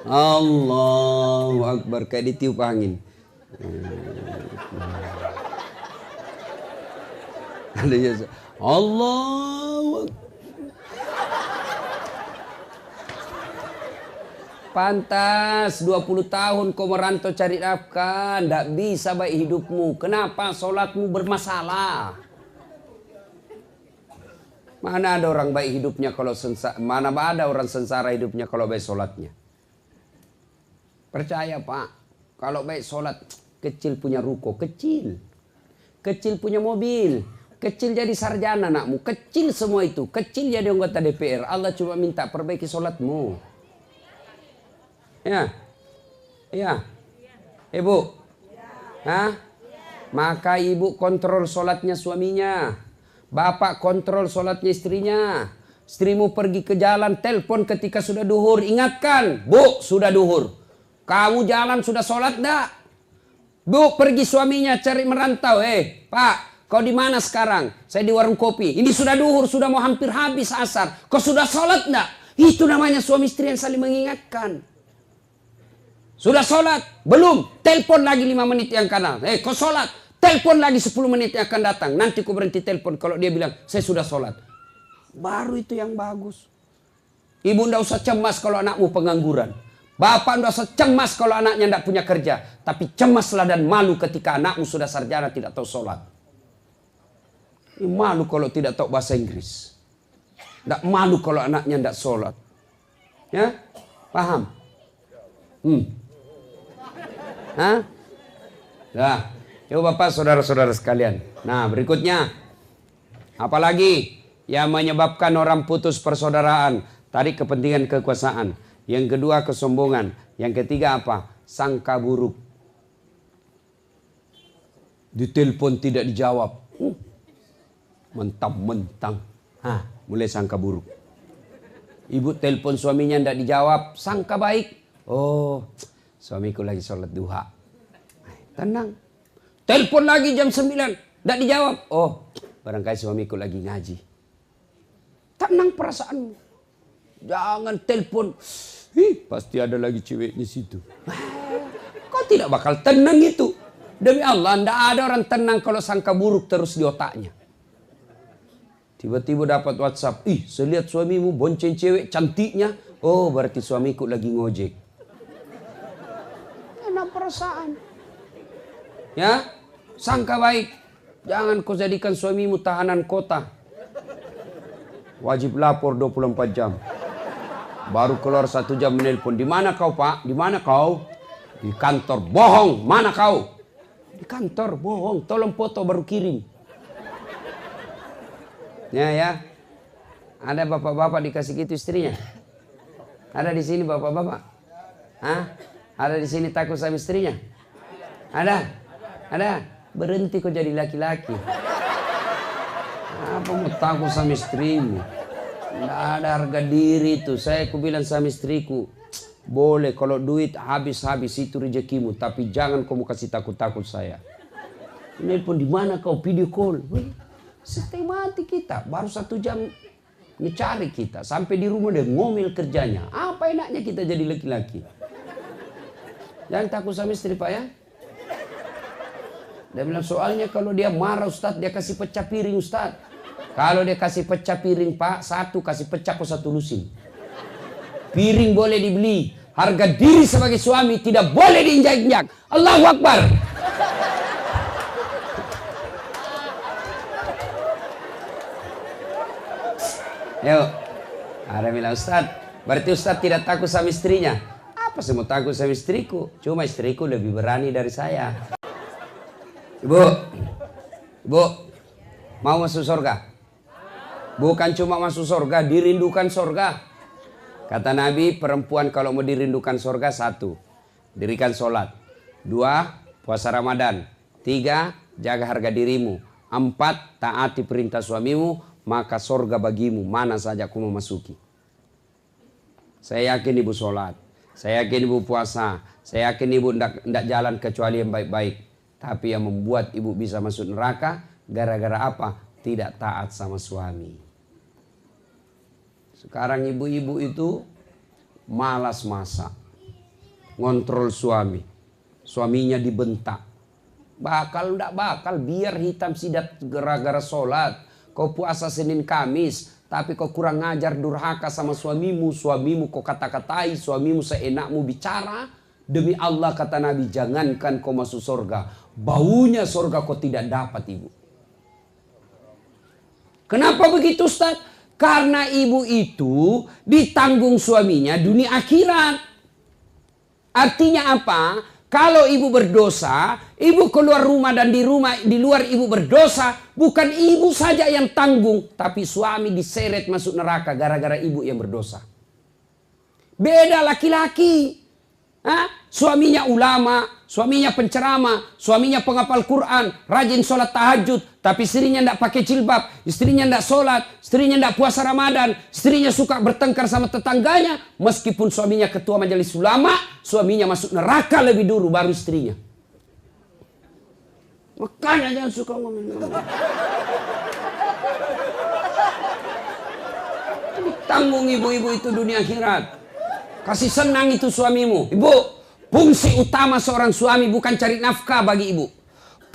Allahu Akbar, kayak ditiup angin. Ada ya, Allahu Akbar. Pantas 20 tahun kau merantau cari nafkah, ndak bisa baik hidupmu. Kenapa sholatmu bermasalah? Mana ada orang baik hidupnya kalau sengsara, mana ada orang sengsara hidupnya kalau baik sholatnya? Percaya Pak, kalau baik sholat, kecil punya ruko, kecil punya mobil, kecil jadi sarjana anakmu, kecil semua itu, kecil jadi anggota DPR. Allah cuma minta perbaiki sholatmu. Ya, Ibu, maka ibu kontrol sholatnya suaminya, bapak kontrol sholatnya istrinya. Istrimu pergi ke jalan, telepon ketika sudah duhur, ingatkan, Bu, sudah duhur. Kamu jalan sudah sholat dak? Bu, pergi suaminya cari merantau, Pak, kau di mana sekarang? Saya di warung kopi. Ini sudah duhur, sudah mau hampir habis asar. Kau sudah sholat dak? Itu namanya suami istri yang saling mengingatkan. Sudah sholat? Belum. Telepon lagi 5 menit yang kanan. Kau sholat? Telepon lagi 10 menit yang akan datang. Nanti kau berhenti telepon kalau dia bilang, saya sudah sholat. Baru itu yang bagus. Ibu ndak usah cemas kalau anakmu pengangguran. Bapak ndak usah cemas kalau anaknya ndak punya kerja. Tapi cemaslah dan malu ketika anakmu sudah sarjana tidak tahu sholat. Malu kalau tidak tahu bahasa Inggris. Ndak malu kalau anaknya ndak sholat. Ya? Paham? Nah, coba Bapak saudara-saudara sekalian. Nah, berikutnya apalagi yang menyebabkan orang putus persaudaraan? Tadi kepentingan kekuasaan. Yang kedua kesombongan. Yang ketiga apa? Sangka buruk. Ditelepon tidak dijawab. Mentang-mentang. Mulai sangka buruk. Ibu telepon suaminya tidak dijawab. Sangka baik. Oh, suamiku lagi sholat duha. Tenang. Telepon lagi jam 9. Tidak dijawab. Oh, barangkali suamiku lagi ngaji. Tenang perasaanmu. Jangan telepon. Pasti ada lagi ceweknya situ. Kau tidak bakal tenang itu. Demi Allah, tidak ada orang tenang kalau sangka buruk terus di otaknya. Tiba-tiba dapat WhatsApp. Saya lihat suamimu bonceng cewek cantiknya. Oh, berarti suamiku lagi ngojek. Perasaan. Ya, sangka baik. Jangan kau jadikan suamimu tahanan kota. Wajib lapor 24 jam. Baru keluar 1 jam menelpon. Di mana kau, Pak? Di mana kau? Di kantor. Bohong. Mana kau? Di kantor. Bohong. Tolong foto baru kirim. Ya. Ada bapak-bapak dikasih gitu istrinya? Ada di sini bapak-bapak? Ada di sini takut sama istrinya? Ada? Berhenti kau jadi laki-laki. Apa mau takut sama istrimu? Tidak ada harga diri itu. Aku bilang sama istriku, boleh kalau duit habis-habis itu rezekimu, tapi jangan kamu kasih takut-takut saya. Nelpon di mana kau? Video call. Sistematik kita. Baru 1 jam mencari kita. Sampai di rumah dia ngomel kerjanya. Apa enaknya kita jadi laki-laki? Jangan takut sama istri Pak ya. Dia bilang soalnya kalau dia marah Ustadz, dia kasih pecah piring Ustadz. Kalau dia kasih pecah piring Pak, 1 kasih pecah kok 1 lusin. Piring boleh dibeli. Harga diri sebagai suami tidak boleh diinjak-injak. Allahu Akbar. Yuk. Ada bilang Ustadz, berarti Ustadz tidak takut sama istrinya. Apa saya mau takut sama istriku? Cuma istriku lebih berani dari saya. Ibu, mau masuk surga? Bukan cuma masuk surga, dirindukan surga. Kata Nabi, perempuan kalau mau dirindukan surga 1, dirikan sholat. 2, puasa Ramadan. 3, jaga harga dirimu. 4, taati perintah suamimu, maka surga bagimu mana saja aku memasuki. Saya yakin ibu sholat. Saya yakin ibu puasa. Saya yakin ibu tidak jalan kecuali yang baik-baik. Tapi yang membuat ibu bisa masuk neraka gara-gara apa? Tidak taat sama suami. Sekarang ibu-ibu itu malas masak, ngontrol suami. Suaminya dibentak. Bakal ndak bakal, biar hitam sidat gara-gara sholat. Kau puasa Senin Kamis, tapi kau kurang ngajar, durhaka sama suamimu. Suamimu kau kata-katai, suamimu seenakmu bicara. Demi Allah kata Nabi, jangankan kau masuk surga, baunya surga kau tidak dapat ibu. Kenapa begitu Ustaz? Karena ibu itu ditanggung suaminya dunia akhirat. Artinya apa? Kalau ibu berdosa, ibu keluar rumah dan di luar ibu berdosa, bukan ibu saja yang tanggung, tapi suami diseret masuk neraka gara-gara ibu yang berdosa. Beda laki-laki. Suaminya ulama, suaminya penceramah, suaminya penghafal Quran, rajin sholat tahajud, tapi istrinya tidak pakai jilbab, istrinya tidak sholat, istrinya tidak puasa Ramadan, istrinya suka bertengkar sama tetangganya. Meskipun suaminya ketua majelis ulama, suaminya masuk neraka lebih dulu baru istrinya. Makanya jangan suka ngomong. Tanggung ibu-ibu itu dunia akhirat. Kasih senang itu suamimu. Ibu, fungsi utama seorang suami bukan cari nafkah bagi ibu.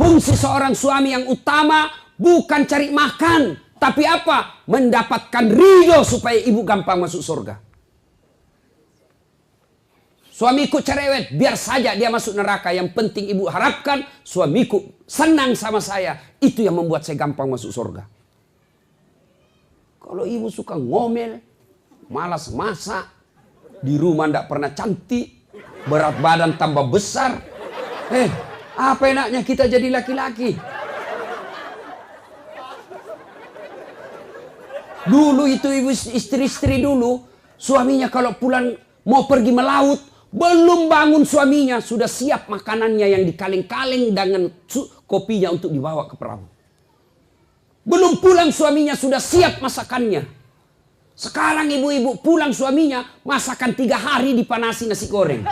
Fungsi seorang suami yang utama bukan cari makan. Tapi apa? Mendapatkan ridho supaya ibu gampang masuk surga. Suamiku cerewet, biar saja dia masuk neraka. Yang penting ibu harapkan suamiku senang sama saya. Itu yang membuat saya gampang masuk surga. Kalau ibu suka ngomel, malas masak, di rumah tidak pernah cantik, berat badan tambah besar. Apa enaknya kita jadi laki-laki? Dulu itu ibu istri-istri dulu, suaminya kalau pulang mau pergi melaut, belum bangun suaminya sudah siap makanannya yang dikaling-kaling dengan kopinya untuk dibawa ke perahu. Belum pulang suaminya sudah siap masakannya. Sekarang ibu-ibu pulang suaminya masakan 3 hari dipanasi nasi goreng.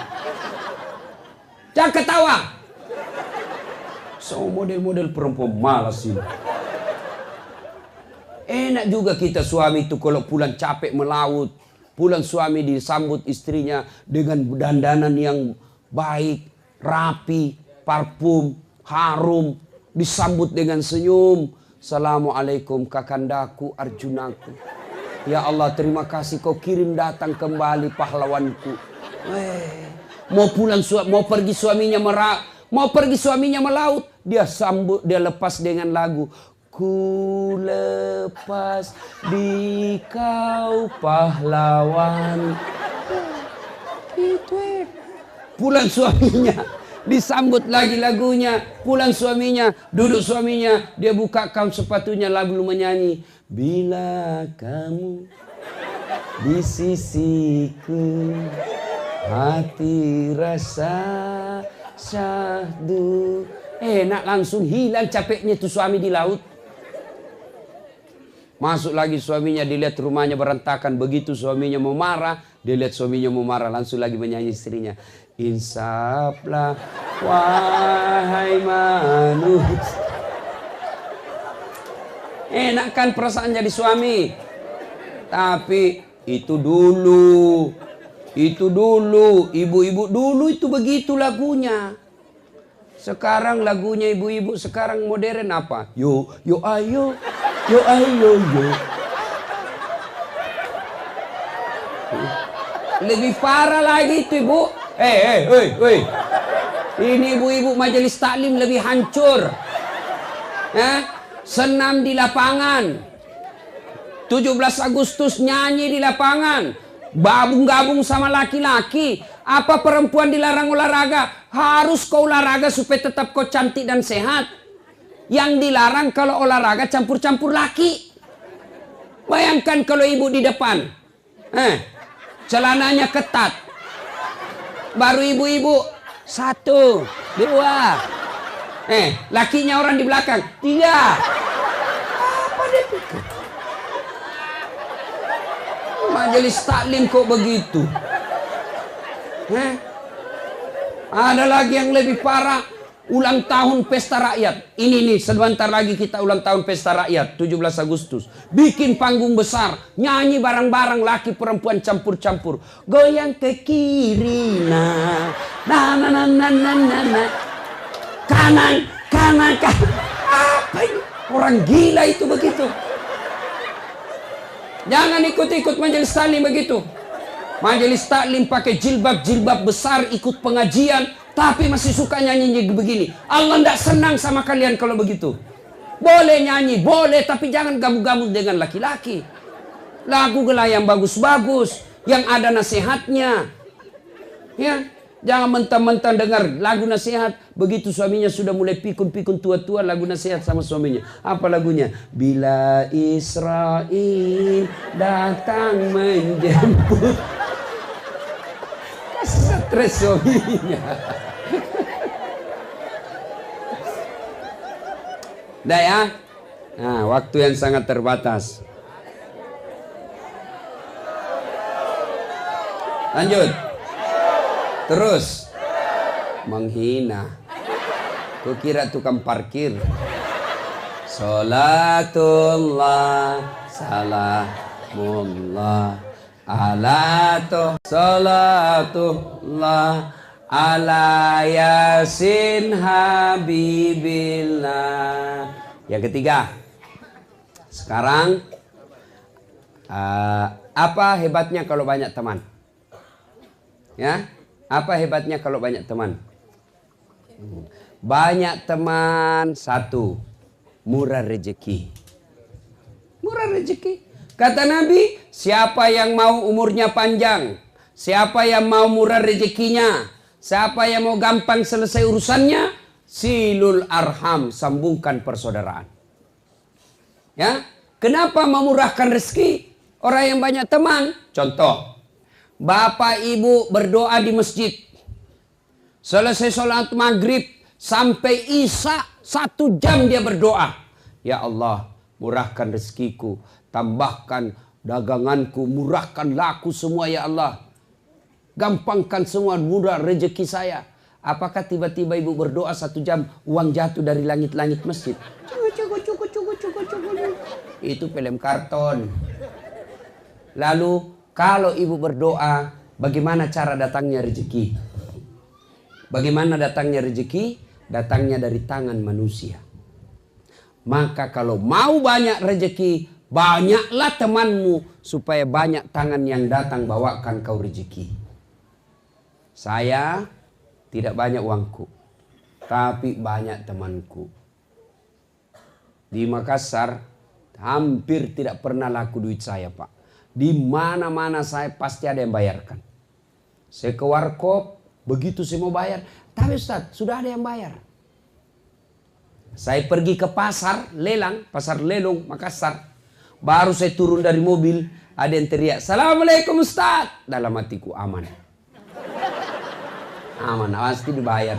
Jangan ketawa. So model-model perempuan malas ini. Enak juga kita suami itu kalau pulang capek melaut. Pulang suami disambut istrinya dengan dandanan yang baik, rapi, parfum, harum. Disambut dengan senyum. Assalamualaikum kakandaku, Arjunaku. Ya Allah, terima kasih kau kirim datang kembali pahlawanku. Mau pergi suaminya melaut, dia sambut, dia lepas dengan lagu. Ku lepas di kau pahlawan. Itu pulang suaminya, disambut lagi lagunya. Pulang suaminya, duduk suaminya, dia buka kaum sepatunya lalu menyanyi. Bila kamu di sisiku, hati rasa syahdu. Enak, langsung hilang capeknya itu suami di laut. Masuk lagi suaminya, dilihat rumahnya berantakan. Begitu suaminya mau marah, dilihat suaminya mau marah, langsung lagi menyanyi istrinya. Insaflah wahai manusia. Enak kan perasaan jadi suami. Tapi itu dulu. Ibu-ibu dulu itu begitu lagunya. Sekarang lagunya ibu-ibu sekarang modern apa? Yo ayo. Yo ayo yo. Lebih parah lagi itu ibu. Ini ibu-ibu majelis taklim lebih hancur. Senam di lapangan. 17 Agustus nyanyi di lapangan. Gabung sama laki-laki. Apa perempuan dilarang olahraga? Harus kau olahraga supaya tetap kau cantik dan sehat. Yang dilarang kalau olahraga campur-campur laki. Bayangkan kalau ibu di depan. Celananya ketat. Baru ibu-ibu. 1, 2. Lakinya orang di belakang. 3. Apa dia pikir? Majelis taklim kok begitu? Ada lagi yang lebih parah, ulang tahun pesta rakyat. Ini nih, sebentar lagi kita ulang tahun pesta rakyat, 17 Agustus. Bikin panggung besar, nyanyi bareng-bareng, laki perempuan campur-campur. Goyang ke kiri, nah, kanan, kanan. Apa ini? Orang gila itu begitu. Jangan ikut-ikut majelis taklim begitu. Majelis taklim pakai jilbab besar, ikut pengajian, tapi masih suka nyanyi begini. Allah tidak senang sama kalian kalau begitu. Boleh nyanyi, boleh, tapi jangan gabung-gabung dengan laki-laki. Lagu gelah yang bagus-bagus, yang ada nasihatnya. Ya, jangan mentang-mentang dengar lagu nasihat, begitu suaminya sudah mulai pikun-pikun tua-tua lagu nasihat sama suaminya. Apa lagunya? Bila Israel datang menjemput. Stres suaminya. Dah ya. Nah, waktu yang sangat terbatas. Lanjut. Terus. Menghina. Kukira tukang parkir. Salatullah, salamullah, salatullah ala yasin habibillah. Yang ketiga. Sekarang apa hebatnya kalau banyak teman? Ya, apa hebatnya kalau banyak teman? Banyak teman, satu, murah rezeki. Murah rezeki. Kata Nabi, siapa yang mau umurnya panjang, siapa yang mau murah rezekinya, siapa yang mau gampang selesai urusannya, silul arham, sambungkan persaudaraan. Ya, kenapa memurahkan rezeki orang yang banyak teman? Contoh, bapak ibu berdoa di masjid, selesai sholat maghrib sampai isya 1 jam dia berdoa. Ya Allah, murahkan rezekiku, tambahkan daganganku, murahkan laku semua ya Allah. Gampangkan semua, murah rezeki saya. Apakah tiba-tiba ibu berdoa 1 jam, uang jatuh dari langit-langit masjid? Cukup. Itu film karton. Lalu kalau ibu berdoa, bagaimana cara datangnya rezeki? Bagaimana datangnya rezeki? Datangnya dari tangan manusia. Maka kalau mau banyak rezeki, banyaklah temanmu supaya banyak tangan yang datang bawakan kau rezeki. Saya tidak banyak uangku, tapi banyak temanku. Di Makassar hampir tidak pernah laku duit saya, Pak. Di mana-mana saya pasti ada yang bayarkan. Saya ke warkop, begitu saya mau bayar, tapi Ustaz, sudah ada yang bayar. Saya pergi ke pasar lelang, pasar lelong Makassar. Baru saya turun dari mobil, ada yang teriak, "Assalamualaikum Ustaz." Dalam hatiku aman. Aman, pasti dibayar.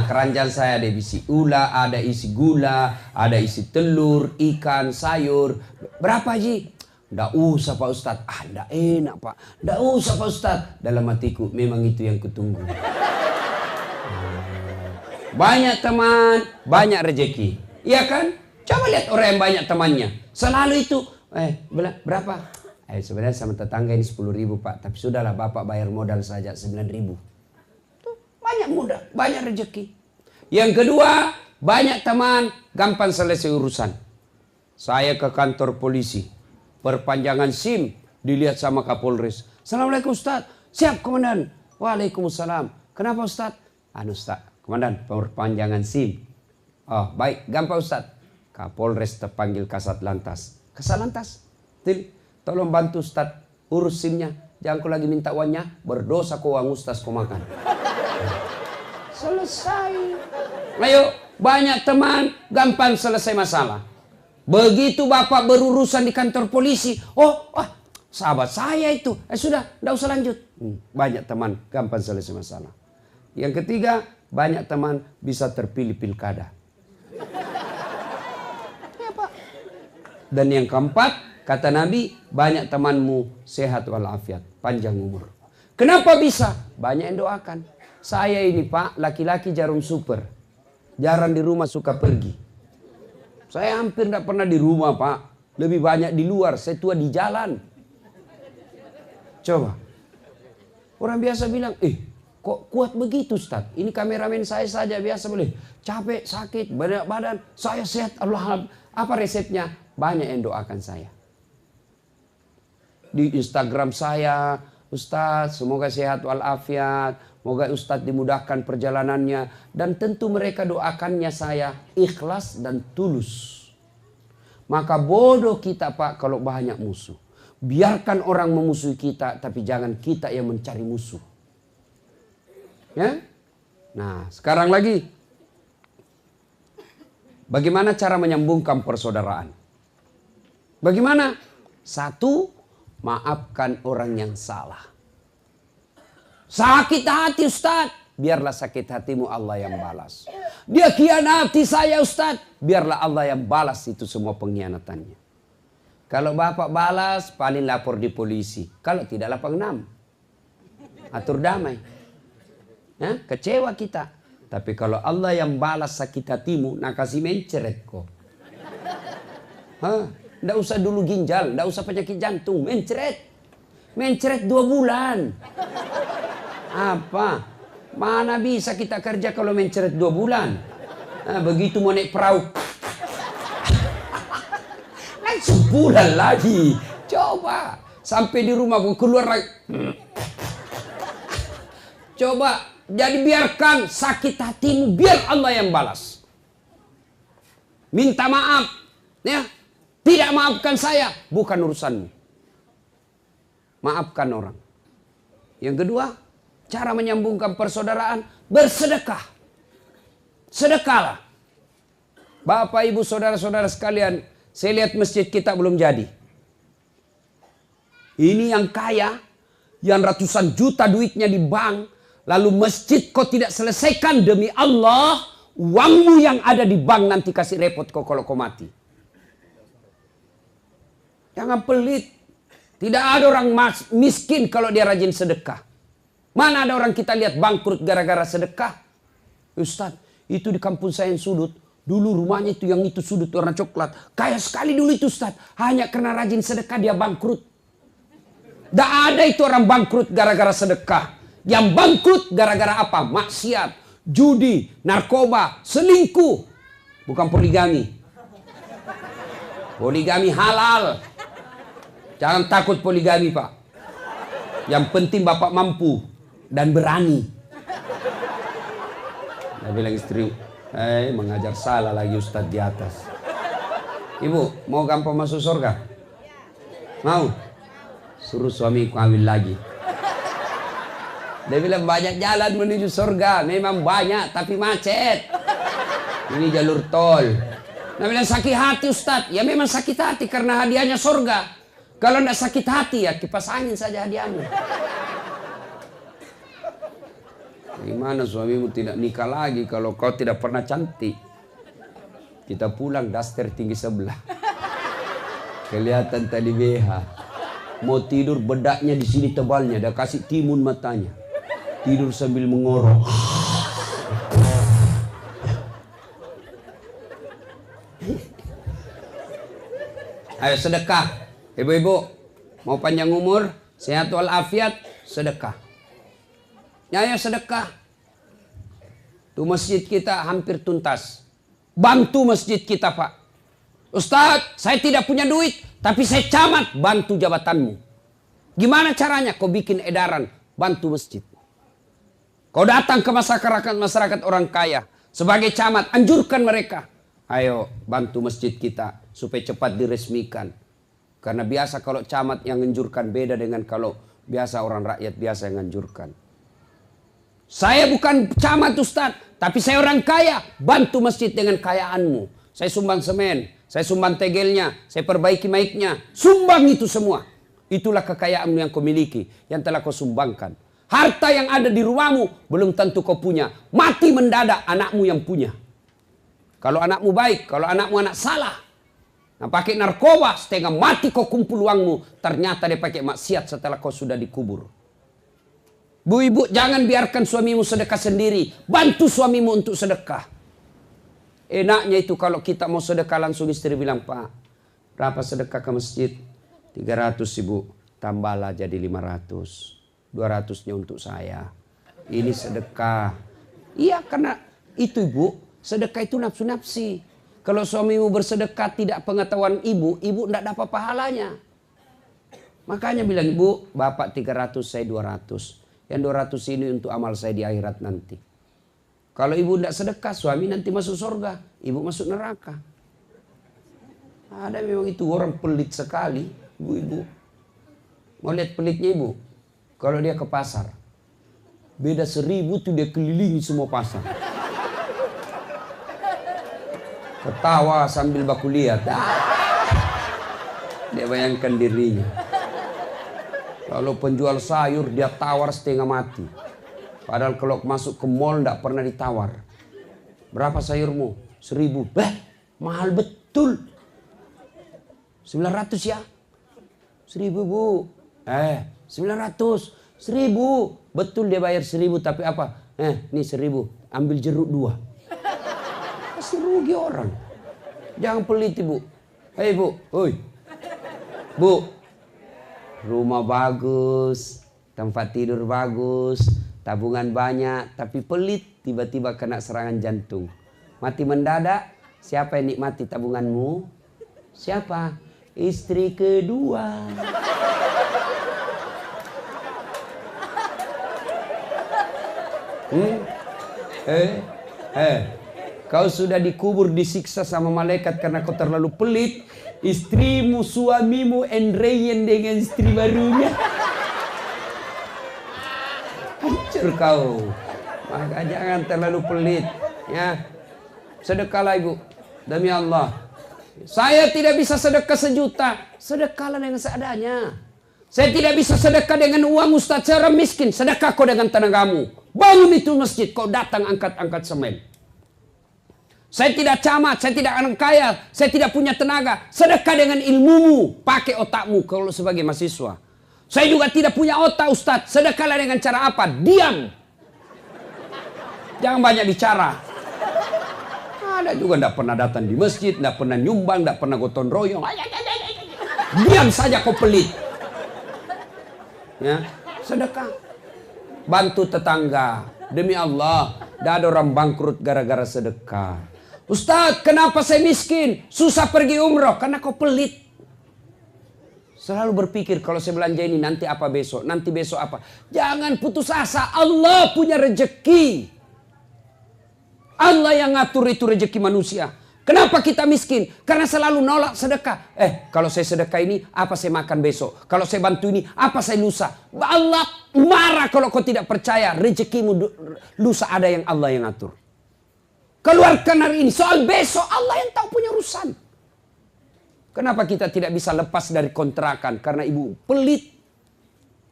Keranjang saya ada isi ula, ada isi gula, ada isi telur, ikan, sayur. Berapa Ji? Nggak usah Pak Ustaz. Nggak enak Pak. Nggak usah Pak Ustaz. Dalam hatiku, memang itu yang kutunggu. Banyak teman, banyak rezeki. Iya kan? Coba lihat orang yang banyak temannya. Selalu itu, berapa? Sebenarnya sama tetangga ini 10.000 Pak. Tapi sudahlah Bapak bayar modal saja 9.000. Tuh, banyak mudah, banyak rezeki. Yang kedua, banyak teman, gampang selesai urusan. Saya ke kantor polisi. Perpanjangan SIM dilihat sama Kapolres. "Assalamualaikum Ustaz." "Siap Komandan." "Waalaikumsalam." "Kenapa Ustaz?" Ustaz, Komandan, perpanjangan SIM." "Oh baik, gampang Ustaz." Kapolres terpanggil Kasat Lantas. "Kasat Lantas, tolong bantu Ustaz urus SIM-nya. Jangan kau lagi minta uangnya, berdosa kau uang Ustaz kau makan." Selesai. Ayo, banyak teman, gampang selesai masalah. Begitu Bapak berurusan di kantor polisi, sahabat saya itu, sudah, tidak usah lanjut. Banyak teman, gampang selesai masalah. Yang ketiga, banyak teman bisa terpilih pilkada. Ya Pak. Dan yang keempat, kata Nabi, banyak temanmu sehat walafiat, panjang umur. Kenapa bisa? Banyak yang doakan. Saya ini Pak, laki-laki jarum super. Jarang di rumah, suka pergi. Saya hampir tidak pernah di rumah Pak. Lebih banyak di luar, saya tua di jalan. Coba. Orang biasa bilang, kok kuat begitu Ustaz? Ini kameramen saya saja biasa boleh. Capek, sakit, banyak badan. Saya sehat, Allah. Apa resepnya? Banyak yang doakan saya. Di Instagram saya, Ustaz, semoga sehat walafiat. Semoga Ustaz dimudahkan perjalanannya. Dan tentu mereka doakannya saya ikhlas dan tulus. Maka bodoh kita Pak kalau banyak musuh. Biarkan orang memusuhi kita, tapi jangan kita yang mencari musuh. Ya? Nah, sekarang lagi. Bagaimana cara menyambungkan persaudaraan? Bagaimana? Satu, maafkan orang yang salah. Sakit hati Ustaz, biarlah sakit hatimu Allah yang balas. Dia khianati saya Ustaz, biarlah Allah yang balas itu semua pengkhianatannya. Kalau bapak balas, paling lapor di polisi. Kalau tidak lapor 6. Atur damai. Ya, kecewa kita. Tapi kalau Allah yang balas sakit hatimu, nak kasih menceret kok. Nggak usah dulu ginjal, nggak usah penyakit jantung, mencret. Mencret 2 bulan. Apa? Mana bisa kita kerja kalau mencret 2 bulan? Begitu mau naik perahu. Sebulan lagi. Coba. Sampai di rumah keluar lagi. Coba. Jadi biarkan sakit hatimu. Biar Allah yang balas. Minta maaf. Ya. Tidak maafkan saya. Bukan urusanmu. Maafkan orang. Yang kedua. Cara menyambungkan persaudaraan. Bersedekah. Sedekahlah. Bapak, ibu, saudara-saudara sekalian. Saya lihat masjid kita belum jadi. Ini yang kaya. Yang ratusan juta duitnya di bank. Lalu masjid kau tidak selesaikan demi Allah. Uangmu yang ada di bank nanti kasih repot kau kalau kau mati. Jangan pelit. Tidak ada orang miskin kalau dia rajin sedekah. Mana ada orang kita lihat bangkrut gara-gara sedekah. Ustaz, itu di kampung saya yang sudut. Dulu rumahnya itu yang itu sudut warna coklat. Kaya sekali dulu itu Ustaz. Hanya karena rajin sedekah dia bangkrut. Tidak ada itu orang bangkrut gara-gara sedekah. Yang bangkrut gara-gara apa? Maksiat, judi, narkoba, selingkuh. Bukan poligami. Poligami halal. Jangan takut poligami Pak. Yang penting Bapak mampu dan berani. Dia bilang istri, mengajar salah lagi Ustaz di atas. Ibu, mau gampang masuk surga? Mau? Suruh suami kawin lagi. Dia bilang banyak jalan menuju surga. Memang banyak, tapi macet. Ini jalur tol. Dia bilang sakit hati Ustaz. Ya memang sakit hati karena hadiahnya surga. Kalau tidak sakit hati ya kipas angin saja hadiahmu. Gimana suamimu tidak nikah lagi kalau kau tidak pernah cantik? Kita pulang daster tinggi sebelah. Kelihatan tali BH. Mau tidur bedaknya di sini tebalnya. Dah kasih timun matanya. Tidur sambil mengorok. Ayo sedekah. Ibu-ibu mau panjang umur, sehat walafiat, sedekah. Ayo sedekah. Tuh masjid kita hampir tuntas. Bantu masjid kita Pak. Ustaz, saya tidak punya duit, tapi saya camat, bantu jabatanmu. Gimana caranya? Kau bikin edaran, bantu masjid. Kau datang ke masyarakat orang kaya. Sebagai camat, anjurkan mereka. Ayo bantu masjid kita supaya cepat diresmikan. Karena biasa kalau camat yang anjurkan beda dengan kalau biasa orang rakyat biasa yang anjurkan. Saya bukan camat Ustaz, tapi saya orang kaya. Bantu masjid dengan kayaanmu. Saya sumbang semen, saya sumbang tegelnya, saya perbaiki mic-nya. Sumbang itu semua. Itulah kekayaanmu yang kau miliki, yang telah kau sumbangkan. Harta yang ada di rumahmu belum tentu kau punya. Mati mendadak anakmu yang punya. Kalau anakmu baik, kalau anakmu anak salah. Nah, pakai narkoba, setengah mati kau kumpul uangmu. Ternyata dia pakai maksiat setelah kau sudah dikubur. Bu ibu, jangan biarkan suamimu sedekah sendiri. Bantu suamimu untuk sedekah. Enaknya itu kalau kita mau sedekah langsung istri bilang, Pak, berapa sedekah ke masjid? 300 ibu. Tambahlah jadi 500. 200-nya untuk saya. Ini sedekah. Iya, karena itu ibu, sedekah itu nafsu-nafsi. Kalau suamimu bersedekah tidak pengetahuan ibu, ibu tidak dapat pahalanya. Makanya bilang, ibu, bapak 300, saya 200. Yang 200 ini untuk amal saya di akhirat nanti. Kalau ibu tidak sedekah, suami nanti masuk surga, ibu masuk neraka. Ada memang itu orang pelit sekali, ibu-ibu. Mau lihat pelitnya ibu? Kalau dia ke pasar, beda 1000 tuh dia kelilingi semua pasar. Ketawa sambil baku lihat. Dia bayangkan dirinya. Kalau penjual sayur dia tawar setengah mati. Padahal kalau masuk ke mall tidak pernah ditawar. Berapa sayurmu? 1000. Mahal betul. 900 ya? 1000 bu. 900. 1000. Betul dia bayar 1000 tapi apa? Ini 1000. Ambil jeruk 2. Pasti rugi orang. Jangan pelit ibu. Hei bu. Oi. Bu. Rumah bagus, tempat tidur bagus, tabungan banyak, tapi pelit, tiba-tiba kena serangan jantung. Mati mendadak, siapa yang nikmati tabunganmu? Siapa? Istri kedua. Kau sudah dikubur, disiksa sama malaikat karena kau terlalu pelit. Istrimu, suamimu enreyen dengan istri barunya. Hancur kau. Maka jangan terlalu pelit. Ya, sedekahlah ibu. Demi Allah. Saya tidak bisa sedekah 1 juta. Sedekahlah dengan seadanya. Saya tidak bisa sedekah dengan uang ustaz, saya orang miskin. Sedekah kau dengan tenagamu. Bangun itu masjid, kau datang angkat-angkat semen. Saya tidak camat, saya tidak orang kaya, saya tidak punya tenaga. Sedekah dengan ilmumu, pakai otakmu kalau sebagai mahasiswa. Saya juga tidak punya otak ustaz, sedekahlah dengan cara apa? Diam. Jangan banyak bicara. Ada juga tidak pernah datang di masjid, tidak pernah nyumbang, tidak pernah gotong royong. Diam saja kau pelit. Ya, sedekah. Bantu tetangga. Demi Allah, tidak ada orang bangkrut gara-gara sedekah. Ustaz, kenapa saya miskin? Susah pergi umroh. Karena kau pelit. Selalu berpikir kalau saya belanja ini nanti apa besok. Nanti besok apa. Jangan putus asa. Allah punya rezeki. Allah yang ngatur itu rezeki manusia. Kenapa kita miskin? Karena selalu nolak sedekah. Kalau saya sedekah ini apa saya makan besok. Kalau saya bantu ini apa saya lusa. Allah marah kalau kau tidak percaya. Rezekimu lusa ada yang Allah yang ngatur. Keluarkan hari ini. Soal besok Allah yang tahu punya urusan. Kenapa kita tidak bisa lepas dari kontrakan? Karena ibu pelit.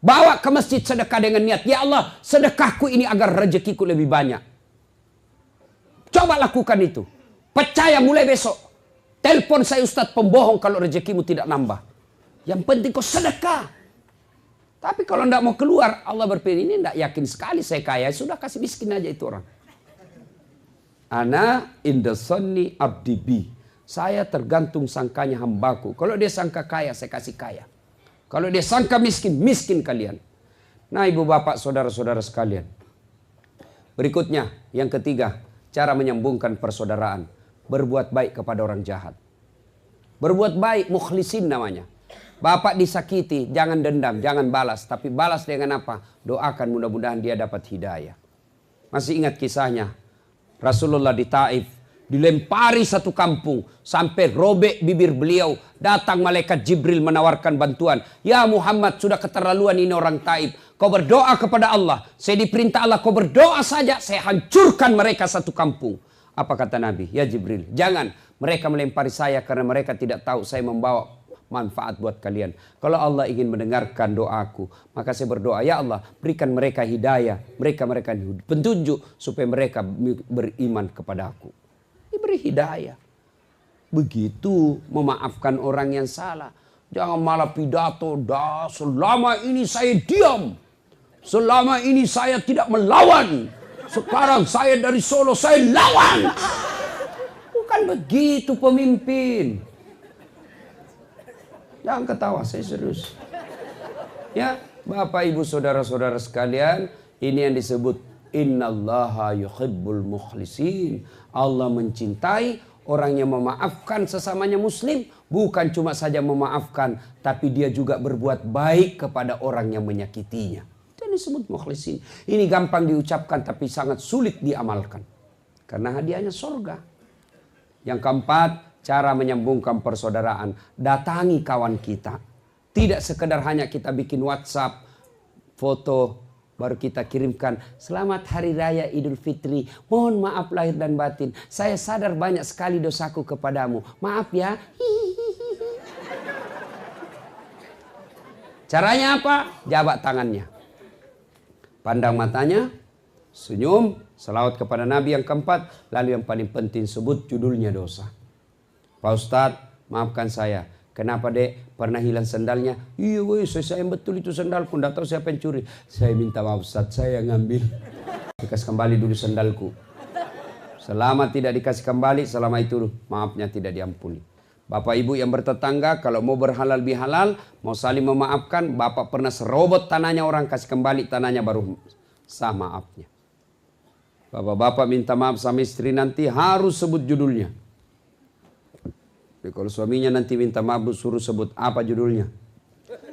Bawa ke masjid sedekah dengan niat. Ya Allah, sedekahku ini agar rezekiku lebih banyak. Coba lakukan itu. Percaya mulai besok. Telepon saya ustaz pembohong kalau rezekimu tidak nambah. Yang penting kau sedekah. Tapi kalau tidak mau keluar, Allah berpikir ini tidak yakin sekali saya kaya. Sudah kasih miskin aja itu orang. Ana inda sonni abdi bi. Saya tergantung sangkanya hambaku. Kalau dia sangka kaya, saya kasih kaya. Kalau dia sangka miskin, miskin kalian. Nah ibu bapak saudara-saudara sekalian. Berikutnya, yang ketiga, cara menyambungkan persaudaraan. Berbuat baik kepada orang jahat. Berbuat baik, mukhlisin namanya. Bapak disakiti, jangan dendam, jangan balas. Tapi balas dengan apa? Doakan mudah-mudahan dia dapat hidayah. Masih ingat kisahnya? Rasulullah di Taif dilempari satu kampung sampai robek bibir beliau. Datang malaikat Jibril menawarkan bantuan. Ya Muhammad, sudah keterlaluan ini orang Taif. Kau berdoa kepada Allah. Saya diperintah Allah, kau berdoa saja, saya hancurkan mereka satu kampung. Apa kata Nabi? Ya Jibril, jangan. Mereka melempari saya karena mereka tidak tahu saya membawa manfaat buat kalian. Kalau Allah ingin mendengarkan doaku, maka saya berdoa, ya Allah, berikan mereka hidayah, mereka petunjuk supaya mereka beriman kepada aku. Diberi hidayah. Begitu memaafkan orang yang salah. Jangan malah pidato, dah selama ini saya diam. Selama ini saya tidak melawan. Sekarang saya dari Solo, saya lawan. Bukan begitu pemimpin. Jangan ketawa, saya serius. Ya, Bapak Ibu saudara-saudara sekalian, ini yang disebut innallaha yuhibbul mukhlisin. Allah mencintai orang yang memaafkan sesamanya muslim. Bukan cuma saja memaafkan, tapi dia juga berbuat baik kepada orang yang menyakitinya. Itu yang disebut mukhlisin. Ini gampang diucapkan tapi sangat sulit diamalkan. Karena hadiahnya surga. Yang keempat, cara menyambungkan persaudaraan. Datangi kawan kita. Tidak sekedar hanya kita bikin WhatsApp, foto, baru kita kirimkan, selamat hari raya Idul Fitri, mohon maaf lahir dan batin, saya sadar banyak sekali dosaku kepadamu, maaf ya. Caranya apa? Jabat tangannya, pandang matanya, senyum, selawat kepada Nabi yang keempat, lalu yang paling penting sebut judulnya dosa. Pak Ustadz, maafkan saya. Kenapa dek? Pernah hilang sandalnya? Iya woi, saya sayang betul itu sandalku. Nggak tahu siapa yang curi. Saya minta maaf Ustaz, saya ngambil. Dikasih kembali dulu sandalku. Selama tidak dikasih kembali, selama itu maafnya tidak diampuni. Bapak ibu yang bertetangga, kalau mau berhalal bihalal, mau saling memaafkan, bapak pernah serobot tanahnya orang, kasih kembali tanahnya baru sah maafnya. Bapak-bapak minta maaf sama istri nanti harus sebut judulnya. Jadi kalau suaminya nanti minta maaf, bu, suruh sebut apa judulnya.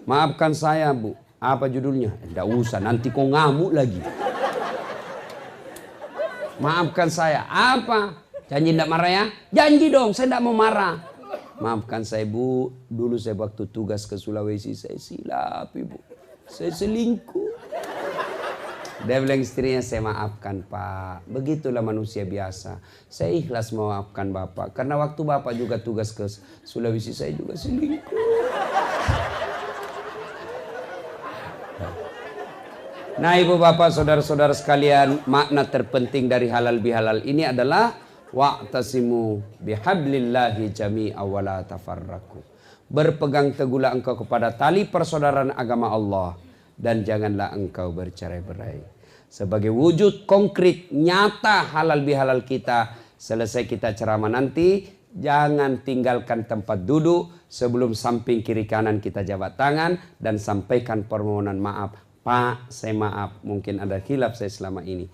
Maafkan saya bu, apa judulnya? Tidak usah, nanti kau ngamuk lagi. Maafkan saya, apa? Janji tidak marah ya? Janji dong, saya tidak mau marah. Maafkan saya bu, dulu saya waktu tugas ke Sulawesi, saya silap ibu. Saya selingkuh. Dia bilang istrinya, saya maafkan pak. Begitulah manusia biasa. Saya ikhlas memaafkan bapak. Karena waktu bapak juga tugas ke Sulawesi, saya juga selingkuh. Nah ibu bapak saudara-saudara sekalian, makna terpenting dari halal bihalal ini adalah wa'tasimu bihablillahi jami'a wa la tafarraqu. Berpegang teguhlah engkau kepada tali persaudaraan agama Allah dan janganlah engkau bercerai-berai. Sebagai wujud konkret nyata halal bihalal kita, selesai kita ceramah nanti, jangan tinggalkan tempat duduk, sebelum samping kiri kanan kita jabat tangan dan sampaikan permohonan maaf. Pak, saya maaf, mungkin ada khilaf saya selama ini.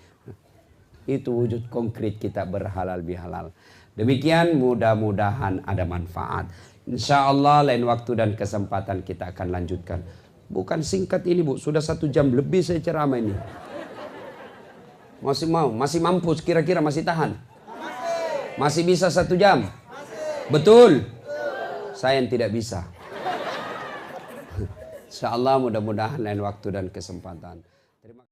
Itu wujud konkret kita berhalal bihalal. Demikian, mudah-mudahan ada manfaat. Insya Allah lain waktu dan kesempatan kita akan lanjutkan. Bukan singkat ini bu, sudah 1 jam lebih saya ceramah ini. Masih mau, masih mampu kira-kira, masih tahan? Masih bisa 1 jam? Betul? Saya yang tidak bisa. Insya Allah mudah-mudahan lain waktu dan kesempatan. Terima kasih.